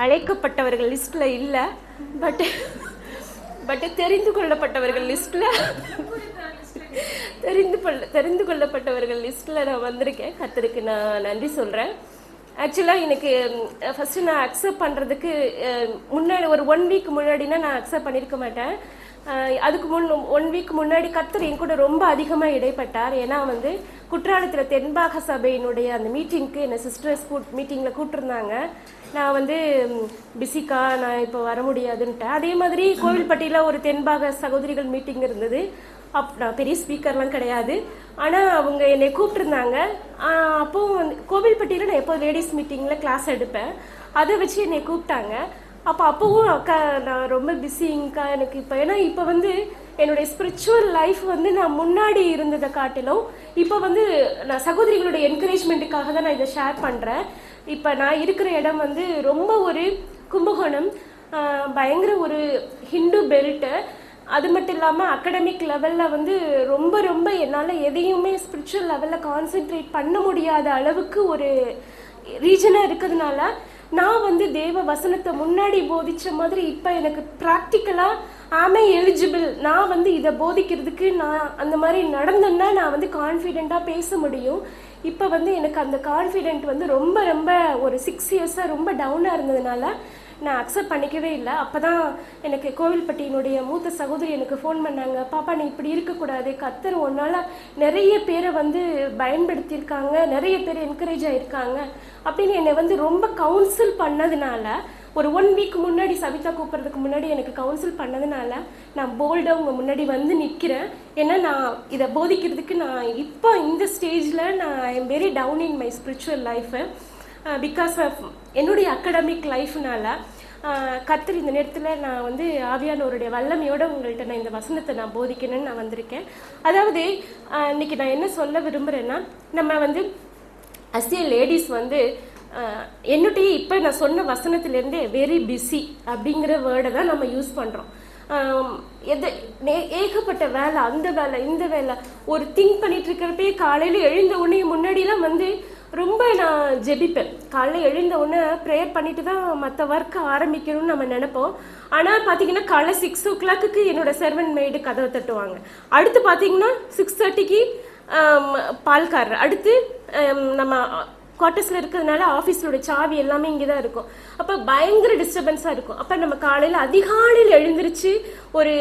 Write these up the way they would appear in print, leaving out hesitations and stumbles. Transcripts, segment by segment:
அழைக்கப்பட்டவர்கள் லிஸ்ட்டில் இல்லை, பட் தெரிந்து கொள்ளப்பட்டவர்கள் லிஸ்ட்டில் தெரிந்து கொள்ளப்பட்டவர்கள் லிஸ்ட்டில் நான் வந்திருக்கேன். கர்த்தருக்கு நான் நன்றி சொல்கிறேன். ஆக்சுவலாக எனக்கு ஃபஸ்ட்டு நான் அக்செப்ட் பண்ணுறதுக்கு முன்னாடி ஒரு 1 வீக் முன்னாடினா நான் அக்செப்ட் பண்ணியிருக்க மாட்டேன். அதுக்கு 1 வீக் முன்னாடி கர்த்தர் என் கூட ரொம்ப அதிகமாக இடைப்பட்டார். ஏன்னா வந்து குற்றாலத்தில் தென்பாக சபையினுடைய அந்த மீட்டிங்க்கு என்னை சிஸ்டர்ஸ் மீட்டிங்கில் கூப்பிட்டுருந்தாங்க. நான் வந்து பிஸிக்கா, நான் இப்போ வர முடியாதுன்ட்டேன். அதே மாதிரி கோவில்பட்டியில் ஒரு தென்பாக சகோதரிகள் மீட்டிங் இருந்தது. நான் பெரிய ஸ்பீக்கர்லாம் கிடையாது, ஆனால் அவங்க என்னை கூப்பிட்டுருந்தாங்க. அப்போது வந்து கோவில்பட்டியில் நான் எப்போ லேடிஸ் மீட்டிங்கில் கிளாஸ் எடுப்பேன், அதை வச்சு என்னை கூப்பிட்டாங்க. அப்போவும் அக்கா நான் ரொம்ப பிஸிங்கக்கா எனக்கு இப்போ, ஏன்னா இப்போ வந்து என்னுடைய ஸ்பிரிச்சுவல் லைஃப் வந்து நான் முன்னாடி இருந்ததை காட்டிலும் இப்போ வந்து நான் சகோதரிகளுடைய என்கரேஜ்மெண்ட்டுக்காக தான் நான் இதை ஷேர் பண்ணுறேன். இப்போ நான் இருக்கிற இடம் வந்து ரொம்ப ஒரு கும்பகோணம், பயங்கர ஒரு ஹிந்து பெல்ட்டு. அது மட்டும் இல்லாமல் அகடமிக் லெவலில் வந்து ரொம்ப ரொம்ப என்னால் எதையுமே ஸ்பிரிச்சுவல் லெவலில் கான்சென்ட்ரேட் பண்ண முடியாத அளவுக்கு ஒரு ரீஜனாக இருக்கிறதுனால நான் வந்து தேவ வசனத்தை முன்னாடி போதித்த மாதிரி இப்போ எனக்கு ப்ராக்டிக்கலாக ஆமே எலிஜிபிள், நான் வந்து இதை போதிக்கிறதுக்கு நான் அந்த மாதிரி நடந்தேன்னா நான் வந்து கான்ஃபிடெண்ட்டாக பேச முடியும். இப்போ வந்து எனக்கு அந்த கான்ஃபிடென்ட் வந்து ரொம்ப ரொம்ப ஒரு 6 இயர்ஸாக ரொம்ப டவுனாக இருந்ததுனால நான் அக்செப்ட் பண்ணிக்கவே இல்லை. அப்போ தான் எனக்கு கோவில்பட்டியினுடைய மூத்த சகோதரி எனக்கு ஃபோன் பண்ணாங்க, பாப்பா நீ இப்படி இருக்கக்கூடாது, கர்த்தர் ஒன்றால் நிறைய பேரை வந்து பயன்படுத்தியிருக்காங்க, நிறைய பேர் என்கரேஜ் ஆகியிருக்காங்க அப்படின்னு என்னை வந்து ரொம்ப கவுன்சில் பண்ணதுனால, ஒரு 1 வீக் முன்னாடி சவிதா கூப்பிட்றதுக்கு முன்னாடி எனக்கு கவுன்சில் பண்ணதுனால நான் போல்டாக உங்கள் முன்னாடி வந்து நிற்கிறேன். ஏன்னா நான் இதை போதிக்கிறதுக்கு நான் இப்போ இந்த ஸ்டேஜில் நான் I am very down in my spiritual life because of என்னுடைய அகடமிக் லைஃப்னால. கர்த்தர் இந்த நேரத்தில் நான் வந்து ஆவியானவருடைய வல்லமையோடு உங்கள்கிட்ட நான் இந்த வசனத்தை நான் போதிக்கணும்னு நான் வந்திருக்கேன். அதாவது இன்னைக்கு நான் என்ன சொல்ல விரும்புகிறேன்னா, நம்ம வந்து அசிய லேடிஸ் வந்து என்னுடைய இப்போ நான் சொன்ன வசனத்துலேருந்தே வெரி பிஸி அப்படிங்கிற வேர்டை தான் நம்ம யூஸ் பண்ணுறோம். ஏகப்பட்ட வேலை, அந்த வேலை இந்த வேலை, ஒரு திங்க் பண்ணிட்டு இருக்கிறப்பே காலையில் எழுந்த உடனே முன்னாடிலாம் வந்து ரொம்ப நான் ஜெபிப்பேன். காலையில் எழுந்த உடனே ப்ரேயர் பண்ணிட்டு தான் மற்ற ஒர்க்கை ஆரம்பிக்கணும்னு நம்ம நினைப்போம். ஆனால் பார்த்தீங்கன்னா காலைல 6 o'clock என்னோட சர்வன்ட் மெய்டு கதவை தட்டுவாங்க. அடுத்து பார்த்தீங்கன்னா 6:30 பால்காரர். அடுத்து நம்ம குவார்ட்டர்ஸில் இருக்கிறதுனால ஆஃபீஸோட சாவி எல்லாமே இங்கே தான் இருக்கும். அப்போ பயங்கர டிஸ்டர்பன்ஸாக இருக்கும். அப்போ நம்ம காலையில் அதிகாலையில் எழுந்திரிச்சு ஒரு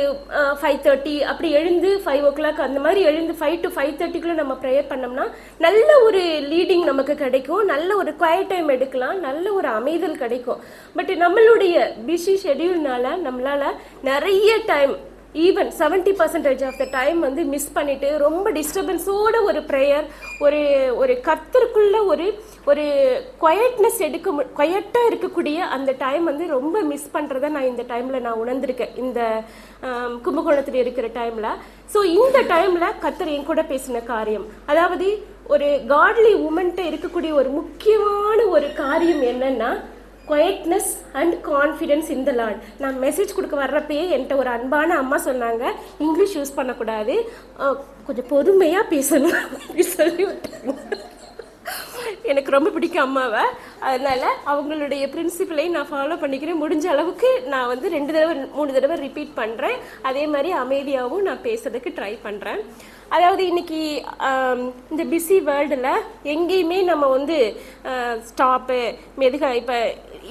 5:30 அப்படி எழுந்து 5 o'clock அந்த மாதிரி எழுந்து 5 to 5:30 நம்ம ப்ரேயர் பண்ணோம்னா நல்ல ஒரு லீடிங் நமக்கு கிடைக்கும், நல்ல ஒரு குவைட் டைம் எடுக்கலாம், நல்ல ஒரு அமைதல் கிடைக்கும். பட் நம்மளுடைய பிஸி ஷெடியூல்னால நம்மளால் நிறைய time, even 70% of the time வந்து மிஸ் பண்ணிட்டு ரொம்ப டிஸ்டர்பன்ஸோட ஒரு ப்ரேயர், ஒரு கர்த்தருக்குள்ள ஒரு குவைட்னஸ் குவைட்டாக இருக்கக்கூடிய அந்த டைம் வந்து ரொம்ப மிஸ் பண்ணுறத நான் இந்த டைமில் நான் உணர்ந்திருக்கேன், இந்த கும்பகோணத்தில் இருக்கிற டைமில். ஸோ இந்த டைமில் கர்த்தர் என் கூட பேசின காரியம், அதாவது ஒரு காட்லி உமன்ட்ட இருக்கக்கூடிய ஒரு முக்கியமான ஒரு காரியம் என்னன்னா quietness and confidence in the Lord. நான் மெசேஜ் கொடுக்க வர்றப்பயே என்கிட்ட ஒரு அன்பான அம்மா சொன்னாங்க, இங்கிலீஷ் யூஸ் பண்ணக்கூடாது, கொஞ்சம் பொறுமையாக பேசணும் அப்படி சொல்லி விட்டாங்க. எனக்கு ரொம்ப பிடிக்கும் அம்மாவை, அதனால் அவங்களுடைய பிரின்சிபலையும் நான் ஃபாலோ பண்ணிக்கிறேன். முடிஞ்ச அளவுக்கு நான் வந்து 2 தடவை 3 தடவை ரிப்பீட் பண்ணுறேன். அதே மாதிரி அமைதியாகவும் நான் பேசுறதுக்கு ட்ரை பண்ணுறேன். அதாவது இன்னைக்கு இந்த பிஸி வேர்ல்டில் எங்கேயுமே நம்ம வந்து ஸ்டாப்பு மெதுகா, இப்போ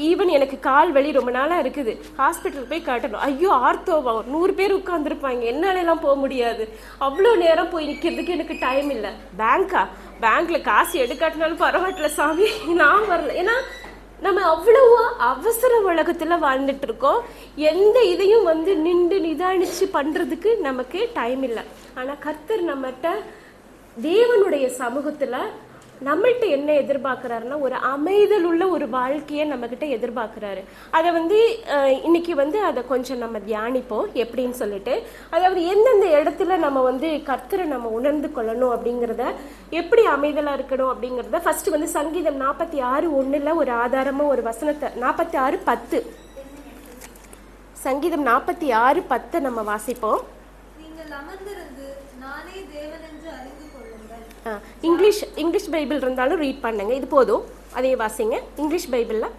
ஈவன் எனக்கு கால் வலி ரொம்ப நாளாக இருக்குது, ஹாஸ்பிட்டல் போய் காட்டணும், ஐயோ ஆர்த்தோவா 100 பேர் உட்காந்துருப்பாங்க, என்னாலெல்லாம் போக முடியாது, அவ்வளோ நேரம் போய் நிற்கிறதுக்கு எனக்கு டைம் இல்லை. பேங்க்கில் காசு எடுக்காட்டினாலும் பரவாயில்ல சாமி நான் வரல. ஏன்னா நம்ம அவ்வளவா அவசர உலகத்தில் வாழ்ந்துட்டு இருக்கோம். எந்த இதையும் வந்து நின்று நிதானிச்சு பண்ணுறதுக்கு நமக்கு டைம் இல்லை. ஆனால் கர்த்தர் நம்மகிட்ட தேவனுடைய சமூகத்தில் நம்மள்கிட்ட என்ன எதிர்பார்க்குறாருன்னா ஒரு அமைதல் உள்ள ஒரு வாழ்க்கையை நம்மக்கிட்ட எதிர்பார்க்குறாரு. அதை வந்து இன்னைக்கு வந்து அதை கொஞ்சம் நம்ம தியானிப்போம் எப்படின்னு சொல்லிட்டு. அதாவது எந்தெந்த இடத்துல நம்ம வந்து கர்த்தரை நம்ம உணர்ந்து கொள்ளணும் அப்படிங்கிறத, எப்படி அமைதலாக இருக்கணும் அப்படிங்கிறத ஃபர்ஸ்ட் வந்து சங்கீதம் 46:1 ஒரு ஆதாரமாக ஒரு வசனத்தை, 46:10 சங்கீதம் 46:10 நம்ம வாசிப்போம். இங்கிலீஷ் பைபிள் இருந்தாலும் ரீட் பண்ணுங்க, இது போதும். அதே வாசிங்க இங்கிலீஷ் பைபிளில்.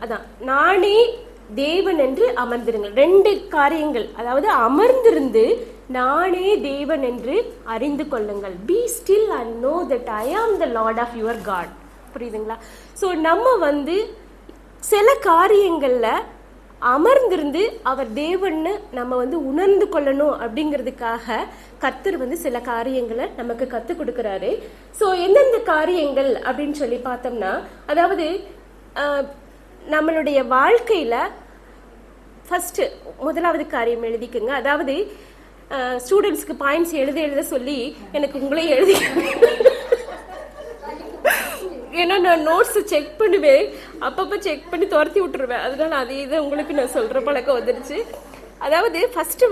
அதான் நானே தேவன் என்று அமர்ந்திருங்கள். 2 காரியங்கள், அதாவது அமர்ந்திருந்து நானே தேவன் என்று அறிந்து கொள்ளுங்கள். B still and know that I am the Lord of your God. புரியுதுங்களா? ஸோ நம்ம சில காரியங்கள்ல அமர்ந்திருந்து அவர் தேவன்னு நம்ம உணர்ந்து கொள்ளணும் அப்படிங்கிறதுக்காக கர்த்தர் சில காரியங்களை நமக்கு கற்றுக் கொடுக்குறாரு. ஸோ எந்தெந்த காரியங்கள் அப்படின்னு சொல்லி பார்த்தோம்னா, அதாவது நம்மளுடைய வாழ்க்கையில ஃபர்ஸ்ட் முதலாவது காரியம் எழுதிக்குங்க. அதாவது ஸ்டூடெண்ட்ஸ்க்கு பாயிண்ட்ஸ் எழுத சொல்லி எனக்கு உங்களே எழுதி, ஏன்னா நான் நோட்ஸ் செக் பண்ணுவேன், அப்பப்போ செக் பண்ணி துரத்தி விட்டுருவேன். அதனால அதே இதை உங்களுக்கு நான் சொல்கிற பழக்கம் வந்துருச்சு. அதாவது ஃபஸ்ட்டு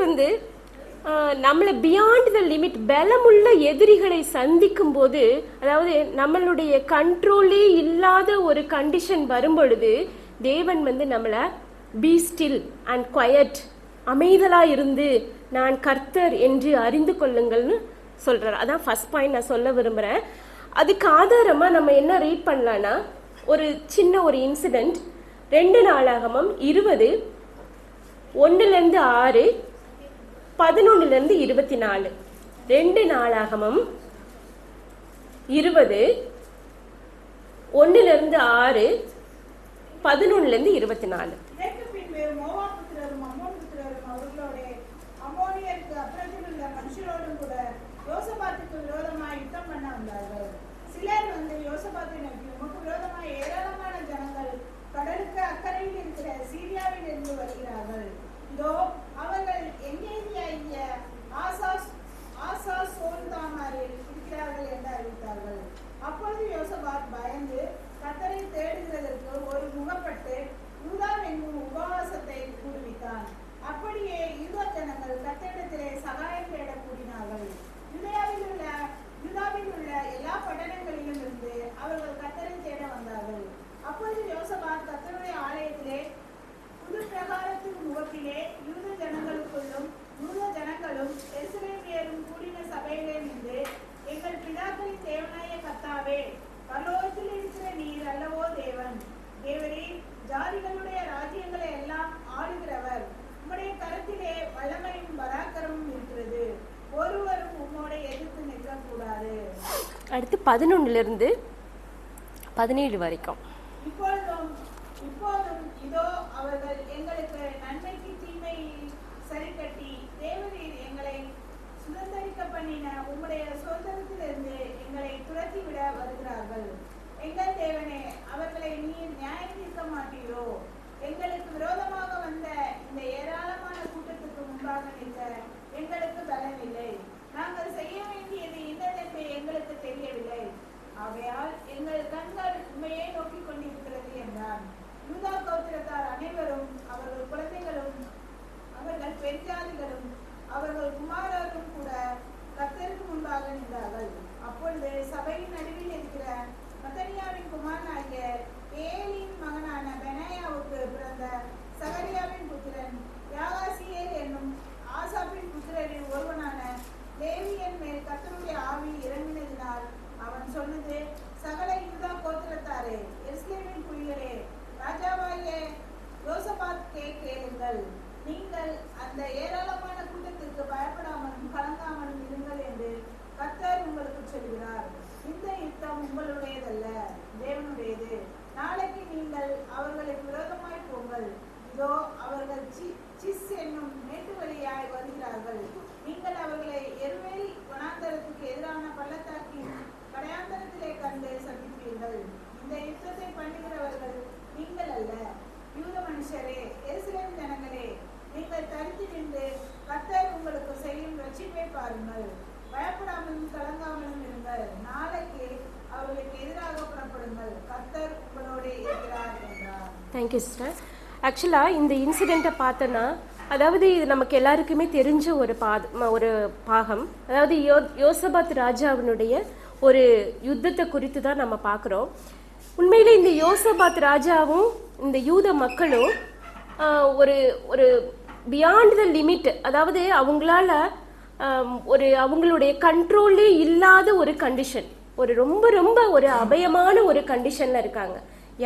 நம்மளை பியாண்ட் த லிமிட், பலமுள்ள எதிரிகளை சந்திக்கும் போது, அதாவது நம்மளுடைய கண்ட்ரோலே இல்லாத ஒரு கண்டிஷன் வரும் பொழுது தேவன் நம்மளை பி ஸ்டில் அண்ட் குவயட், அமைதலாக இருந்து நான் கர்த்தர் என்று அறிந்து கொள்ளுங்கள்னு சொல்கிறார். அதான் ஃபர்ஸ்ட் பாயிண்ட் நான் சொல்ல விரும்புகிறேன். அதுக்கு ஆதாரமாக நம்ம என்ன ரீட் பண்ணலான்னா, ஒரு சின்ன ஒரு இன்சிடெண்ட் 2 நாளாகமம் 20 1-6 11-24. 2 நாளாகமம் 20 1-6 11-24. சிலர் யோசபாத்தை நோக்கி, உமக்கு விரோதமாக ஏராளமான ஜனங்கள் கடலுக்கு அக்கறையில் இருக்கிற சீரியாவில் இருந்து வருகிறார்கள். இதோ அவர்கள் எங்கேயாகிய ஆசாசோன்தாமாரில் இருக்கிறார்கள் என்று அறிவித்தார்கள். அப்பொழுது யோசபாத் பயந்து கர்த்தரை தேடுகிறதற்கு ஒரு முகப்பட்டு யூதா என்னும் உபவாசத்தை கூறுவித்தான். அப்படியே யூதா ஜனங்கள் கர்த்தரிடத்திலே சகாயம் தேட கூடினார்கள். யூதாவில் உள்ள எல்லா பட்டணங்களிலும் இருந்து அவர்கள் கர்த்தரை தேட வந்தார்கள். அப்பொழுது யோசபாத் கர்த்தருடைய ஆலயத்திலே புது பிரகாரத்தின் முகப்பிலே யூத ஜனங்களும் எருசலேமியரும் கூடின சபையிலே நின்று, எங்கள் பிதாக்களின் தேவனாய கர்த்தாவே, பரலோகத்தில் இருக்கிற நீர் அல்லவோ தேவரே, ஜாதிகளுடைய ராஜ்யங்களை எல்லாம் ஆளுகிறவர். உம்முடைய கரத்திலே வல்லமையும் பராக்கிரமும் இருக்கிறது. ஒருவரும் உம்மோட எதிர்த்து நிற்க கூடாது. அடுத்து 11-17 வரைக்கும். இப்போதும் இதோ அவர்கள் எங்களுக்கு நன்மைக்கு தீமை சரிக்கட்டி தேவரீர் எங்களை சுதந்திரிக்க பண்ணின உம்முடைய சுதந்திரத்திலிருந்து எங்களை துரத்திவிட வருகிறார்கள். எங்கள் தேவனே, அவர்களை நீர் நியாயம் தீர்க்க மாட்டீரோ? எங்களுக்கு விரோதமாக வந்த இந்த ஏராளமான கூட்டத்துக்கு முன்பாக நிற்க எங்களுக்கு பலமில்லை. நாங்கள் செய்ய வேண்டியது இன்னதென்று எங்களுக்கு தெரியவில்லை. ஆகையால் எங்கள் கண்கள் உண்மையை நோக்கி கொண்டிருக்கிறது என்றான். யூதா கோத்திரத்தார் அனைவரும், அவர்கள் குழந்தைகளும், அவர்கள் பெண்ஜாதிகளும், அவர்கள் குமாரரும் கூட கர்த்தருக்கு முன்பாக நின்றார்கள். அப்பொழுது சபையின் நடுவில் இருக்கிற மத்தனியாவின் குமாரனாகிய ஏலின் மகனான பெனாயாவுக்கு பிறந்த சகரியாவின் புத்திரன் யாகாசியேல் என்னும் ஆசாப்பின் புத்திரரின் ஒருவனான லேவியன் மேல் கர்த்தருடைய ஆவி இறங்கினதினால் அவன் சொன்னது, சகல யூதா கோத்திரத்தாரே, எருசலேமின் குடிகளே, ராஜாவாகிய யோசபாத்துக்கே கேளுங்கள். நீங்கள் அந்த ஏராளமான கூட்டத்திற்கு பயப்படாமலும் கலங்காமலும் இருங்கள் என்று கர்த்தர் உங்களுக்கு சொல்கிறார். இந்த யுத்தம் உங்களுடையதல்ல, தேவனுடையது. நாளைக்கு நீங்கள் அவர்களுக்கு விரோதமாய் போங்கள். இதோ அவர்கள் சிஸ் என்னும் மேட்டு வழியாய் வருகிறார்கள். நீங்கள் அவர்களை எருவேலி வனாந்தரத்துக்கு எதிரான பள்ளத்தாக்கின் கடையாந்தரத்திலே கண்டு சந்திப்பீர்கள். இந்த யுத்தத்தை பண்ணுகிறவர்கள் நீங்கள் அல்ல, யூத மனுஷரே, எருசலேம் ஜனங்களே, நீங்கள் தரித்து நின்று கர்த்தர் உங்களுக்கு செய்யும் ரட்சிப்பை பாருங்கள். பயப்படாமலும் கலங்காமலும் இருங்கள். நாளைக்கு அவர்களுக்கு எதிராக புறப்படுங்கள். கர்த்தர் உங்களோட இருக்கிறார் என்றார். Thank you sister. ஆக்சுவலாக இந்த இன்சிடெண்ட்டை பார்த்தோன்னா, அதாவது இது நமக்கு எல்லாருக்குமே தெரிஞ்ச ஒரு பாகம். அதாவது யோசபாத் ராஜாவினுடைய ஒரு யுத்தத்தை குறித்து தான் நம்ம பார்க்குறோம். உண்மையிலே இந்த யோசபாத் ராஜாவும் இந்த யூத மக்களும் ஒரு ஒரு பியாண்ட் த லிமிட், அதாவது அவங்களால அவங்களுடைய கண்ட்ரோல்லே இல்லாத ஒரு கண்டிஷன், ரொம்ப ரொம்ப ஒரு அபயமான ஒரு கண்டிஷன்ல இருக்காங்க.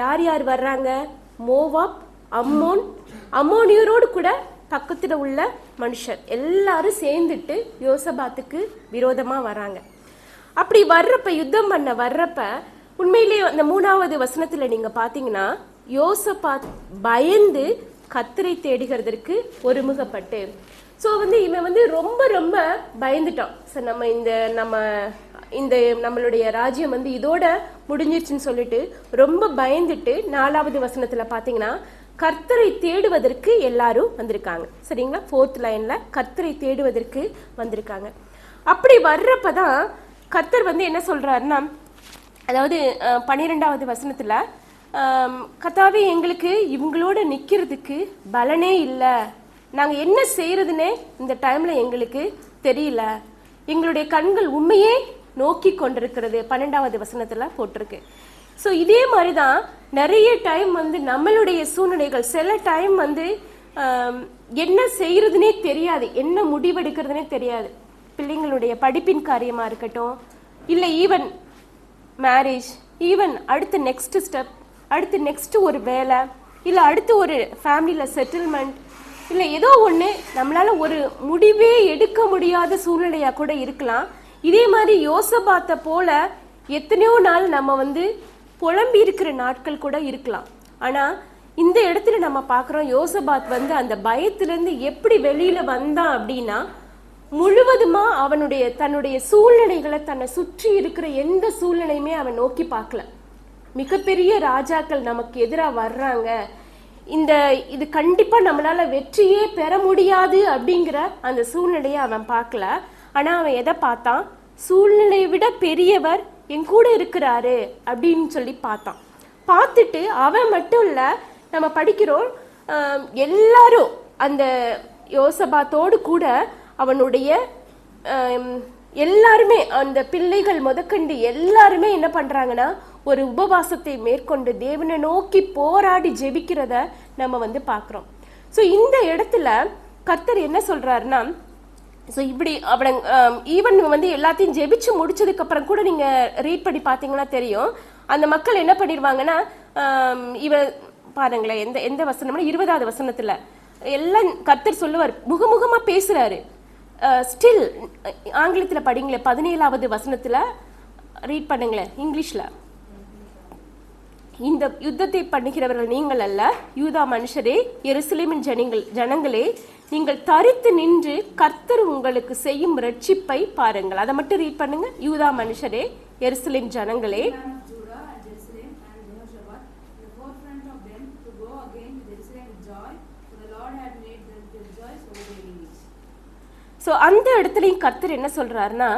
யார் யார் வர்றாங்க? மோவாப், அம்மோனியரோடு கூட பக்கத்தில் உள்ள மனுஷர் எல்லாரும் சேர்ந்துட்டு யோசபாத்துக்கு விரோதமா வராங்க. அப்படி வர்றப்ப, யுத்தம் பண்ண வர்றப்ப, உண்மையிலேயே அந்த 3வது வசனத்துல நீங்க பாத்தீங்கன்னா, யோசபாத் பயந்து கர்த்தரை தேடுகிறதற்கு ஒருமுகப்பட்டு. ஸோ இவன் ரொம்ப ரொம்ப பயந்துட்டான். ஸோ நம்மளுடைய ராஜ்யம் இதோட முடிஞ்சிருச்சுன்னு சொல்லிட்டு ரொம்ப பயந்துட்டு 4வது வசனத்துல பாத்தீங்கன்னா, கர்த்தரை தேடுவதற்கு எல்லாரும் வந்திருக்காங்க. சரிங்களா? 4th லைன்ல கர்த்தரை தேடுவதற்கு வந்திருக்காங்க. அப்படி வர்றப்பதான் கர்த்தர் என்ன சொல்றாருன்னா, அதாவது 12வது வசனத்துல, கர்த்தாவே எங்களுக்கு இவங்களோட நிக்கிறதுக்கு பலனே இல்லை, நாங்க என்ன செய்யறதுன்னே இந்த டைம்ல எங்களுக்கு தெரியல, எங்களுடைய கண்கள் உண்மையே நோக்கி கொண்டிருக்கிறது 12வது வசனத்துல போட்டிருக்கு. ஸோ இதே மாதிரிதான் நிறைய டைம் நம்மளுடைய சூழ்நிலைகள் சில டைம் என்ன செய்யறதுனே தெரியாது, என்ன முடிவெடுக்கிறதுனே தெரியாது. பிள்ளைங்களுடைய படிப்பின் காரியமா இருக்கட்டும், இல்லை ஈவன் மேரேஜ், ஈவன் அடுத்த நெக்ஸ்ட் ஸ்டெப், அடுத்து நெக்ஸ்ட் ஒரு வேலை, இல்லை அடுத்து ஒரு ஃபேமிலியில் செட்டில்மெண்ட், இல்லை ஏதோ ஒன்று நம்மளால ஒரு முடிவே எடுக்க முடியாத சூழ்நிலையா கூட இருக்கலாம். இதே மாதிரி யோசபாத்தை போல எத்தனையோ நாள் நம்ம புலம்பி இருக்கிற நாட்கள் கூட இருக்கலாம். ஆனா இந்த இடத்துல நம்ம பார்க்குறோம், யோசபாத் அந்த பயத்திலிருந்து எப்படி வெளியில வந்தான் அப்படின்னா, முழுவதுமா தன்னுடைய சூழ்நிலைகளை, தன்னை சுற்றி இருக்கிற எந்த சூழ்நிலையுமே அவன் நோக்கி பார்க்கல. மிகப்பெரிய ராஜாக்கள் நமக்கு எதிராக வர்றாங்க, இது கண்டிப்பா நம்மளால வெற்றியே பெற முடியாது அப்படிங்கிற அந்த சூழ்நிலையை அவன் பார்க்கல. ஆனா அவன் எதை பார்த்தான்? சூழ்நிலையை விட பெரியவர் என் கூட இருக்கிறாரு அப்படின்னு சொல்லி பார்த்தான். பார்த்துட்டு அவன் மட்டும் இல்ல, நம்ம படிக்கிறோம், எல்லாரும் அந்த யோசபாத்தோடு கூட அவனுடைய எல்லாருமே, அந்த பிள்ளைகள் முதற்கண்டு எல்லாருமே என்ன பண்றாங்கன்னா, ஒரு உபவாசத்தை மேற்கொண்டு தேவனை நோக்கி போராடி ஜெபிக்கிறத நம்ம பார்க்கிறோம். ஸோ இந்த இடத்துல கர்த்தர் என்ன சொல்றாருன்னா, ஸோ இப்படி அவனை ஈவன் எல்லாத்தையும் ஜெபிச்சு முடிச்சதுக்கு அப்புறம் கூட நீங்க ரீட் பண்ணி பார்த்தீங்கன்னா தெரியும், அந்த மக்கள் என்ன பண்ணிடுவாங்கன்னா, இவன் பாருங்களேன், எந்த வசனம்னா 20வது வசனத்துல எல்லாம் கர்த்தர் சொல்லுவார், முகமுகமா பேசுறாரு. ஸ்டில் ஆங்கிலத்துல படிங்களேன், 17வது வசனத்துல ரீட் பண்ணுங்களேன் இங்கிலீஷ்ல. இந்த யுத்தத்தை பண்ணுகிறவர்கள் நீங்கள் அல்ல, யூதா மனுஷரே, எருசலேமின் ஜனங்களே, நீங்கள் தரித்து நின்று கர்த்தர் உங்களுக்கு செய்யும் ரட்சிப்பை பாருங்கள். அதை மட்டும் ரீட் பண்ணுங்க. யூதா மனுஷரே, எருசலேம் ஜனங்களே, ஸோ அந்த இடத்துலையும் கர்த்தர் என்ன சொல்றாருன்னா,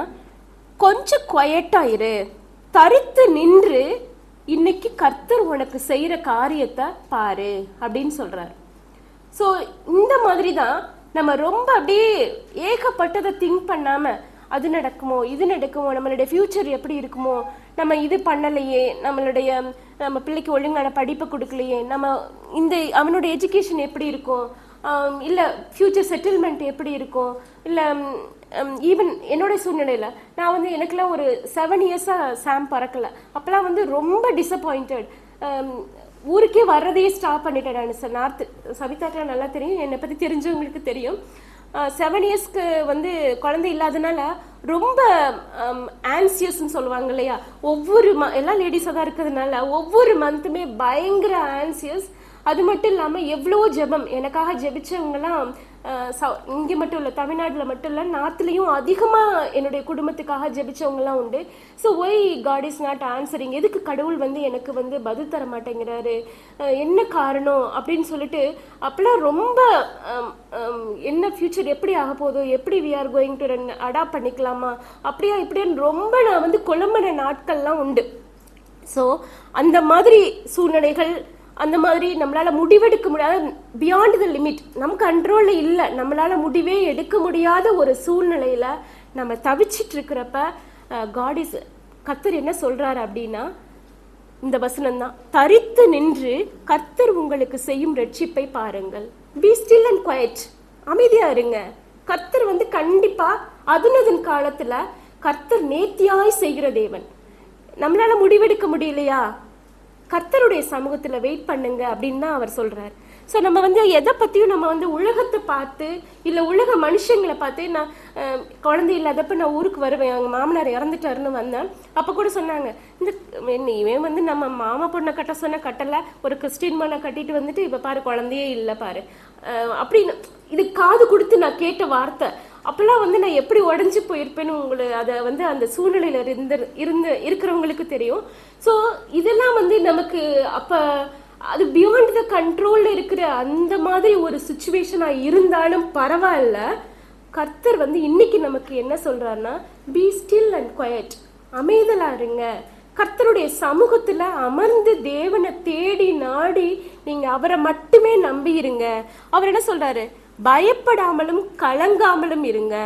கொஞ்சம் குவைட்டா இரு, தரித்து நின்று இன்னைக்கு கர்த்தர் உனக்கு செய்யற காரியத்தை பாரு அப்படின்னு சொல்றாரு. ஸோ இந்த மாதிரி தான் நம்ம ரொம்ப அப்படியே ஏகப்பட்டதை திங்க் பண்ணாம, அது நடக்குமோ இது நடக்குமோ, நம்மளுடைய ஃபியூச்சர் எப்படி இருக்குமோ, நம்ம இது பண்ணலையே, நம்ம பிள்ளைக்கு ஒழுங்கான படிப்பை கொடுக்கலையே, அவனுடைய எஜுகேஷன் எப்படி இருக்கும், இல்லை ஃபியூச்சர் செட்டில்மெண்ட் எப்படி இருக்கும், இல்லை ஈவன் என்னோட சூழ்நிலையில நான் எனக்குலாம் ஒரு 7 இயர்ஸா சாம் பறக்கல. அப்பெல்லாம் ரொம்ப டிசப்பாயிண்டட், ஊருக்கே வர்றதே ஸ்டாப் பண்ணிட்டேன் நான். நார்த்து சவிதாக்கெல்லாம் நல்லா தெரியும், என்னை பத்தி தெரிஞ்சவங்களுக்கு தெரியும். 7 இயர்ஸ்க்கு குழந்தை இல்லாதனால ரொம்ப ஆன்சியஸ்ன்னு சொல்லுவாங்க இல்லையா, எல்லா லேடிஸாக தான் இருக்கிறதுனால ஒவ்வொரு மந்த்துமே பயங்கர ஆன்சியஸ். அது மட்டும் இல்லாமல் எவ்வளோ ஜெபம் எனக்காக ஜெபிச்சவங்கலாம் இங்கே மட்டும் இல்லை, தமிழ்நாட்டில் மட்டும் இல்லை, நார்த்லேயும் அதிகமாக என்னுடைய குடும்பத்துக்காக ஜெபிச்சவங்கலாம் உண்டு. So why God is not answering, எதுக்கு கடவுள் எனக்கு பதில் தர மாட்டேங்கிறாரு, என்ன காரணம் அப்படின்னு சொல்லிட்டு அப்பெல்லாம் ரொம்ப என்ன ஃபியூச்சர் எப்படி ஆக போதோ, எப்படி we are going to adapt பண்ணிக்கலாமா, அப்படியா இப்படின்னு ரொம்ப நான் குழம்பின நாட்கள்லாம் உண்டு. ஸோ அந்த மாதிரி சூழ்நிலைகள், அந்த மாதிரி நம்மளால முடிவெடுக்க முடியாத, பியாண்ட் த லிமிட், நம்ம கண்ட்ரோல்ல இல்லை, நம்மளால முடிவே எடுக்க முடியாத ஒரு சூழ்நிலையில நம்ம தவிச்சிட்டு இருக்கிறப்ப கர்த்தர் என்ன சொல்றாரு அப்படின்னா, இந்த வசனம் தான், தரித்து நின்று கர்த்தர் உங்களுக்கு செய்யும் ரட்சிப்பை பாருங்கள். பி ஸ்டில் அண்ட் குவைட், அமைதியா இருங்க. கர்த்தர் கண்டிப்பா அதுனதன் காலத்துல கர்த்தர் நேர்த்தியாய் செய்கிற தேவன். நம்மளால முடிவெடுக்க முடியலையா, கர்த்தருடைய சமூகத்துல வெயிட் பண்ணுங்க அப்படின்னு தான் அவர் சொல்றாரு. ஸோ நம்ம வந்து எதை பற்றியும் நம்ம வந்து உலகத்தை பார்த்து இல்லை உலக மனுஷங்களை பார்த்து, நான் குழந்தை இல்லாதப்ப நான் ஊருக்கு வருவேன், எங்கள் மாமனார் இறந்துட்டாருன்னு வந்தேன். அப்போ கூட சொன்னாங்க, இவன் வந்து நம்ம மாமா பொண்ணை கட்ட சொன்ன கட்டலை, ஒரு கிறிஸ்டின் பொண்ணை கட்டிட்டு வந்துட்டு இப்போ பாரு குழந்தையே இல்லை பாரு அப்படின்னு. இது காது கொடுத்து நான் கேட்ட வார்த்தை. அப்போல்லாம் வந்து நான் எப்படி உடஞ்சி போயிருப்பேன்னு உங்களுக்கு அதை வந்து அந்த சூழ்நிலையில் இருக்கிறவங்களுக்கு தெரியும். ஸோ இதெல்லாம் வந்து நமக்கு அப்போ அது பியாண்ட் த கண்ட்ரோல்ல இருக்கிற அந்த மாதிரி ஒரு சுச்சுவேஷனா இருந்தாலும் பரவாயில்ல. கர்த்தர் வந்து இன்னைக்கு நமக்கு என்ன சொல்றாருன்னா, பி ஸ்டில் அண்ட் குவயட், அமைதலா இருங்க. கர்த்தருடைய சமூகத்துல அமர்ந்து தேவனை தேடி நாடி நீங்க அவரை மட்டுமே நம்பி இருங்க. அவர் என்ன சொல்றாரு, பயப்படாமலும் கலங்காமலும் இருங்க.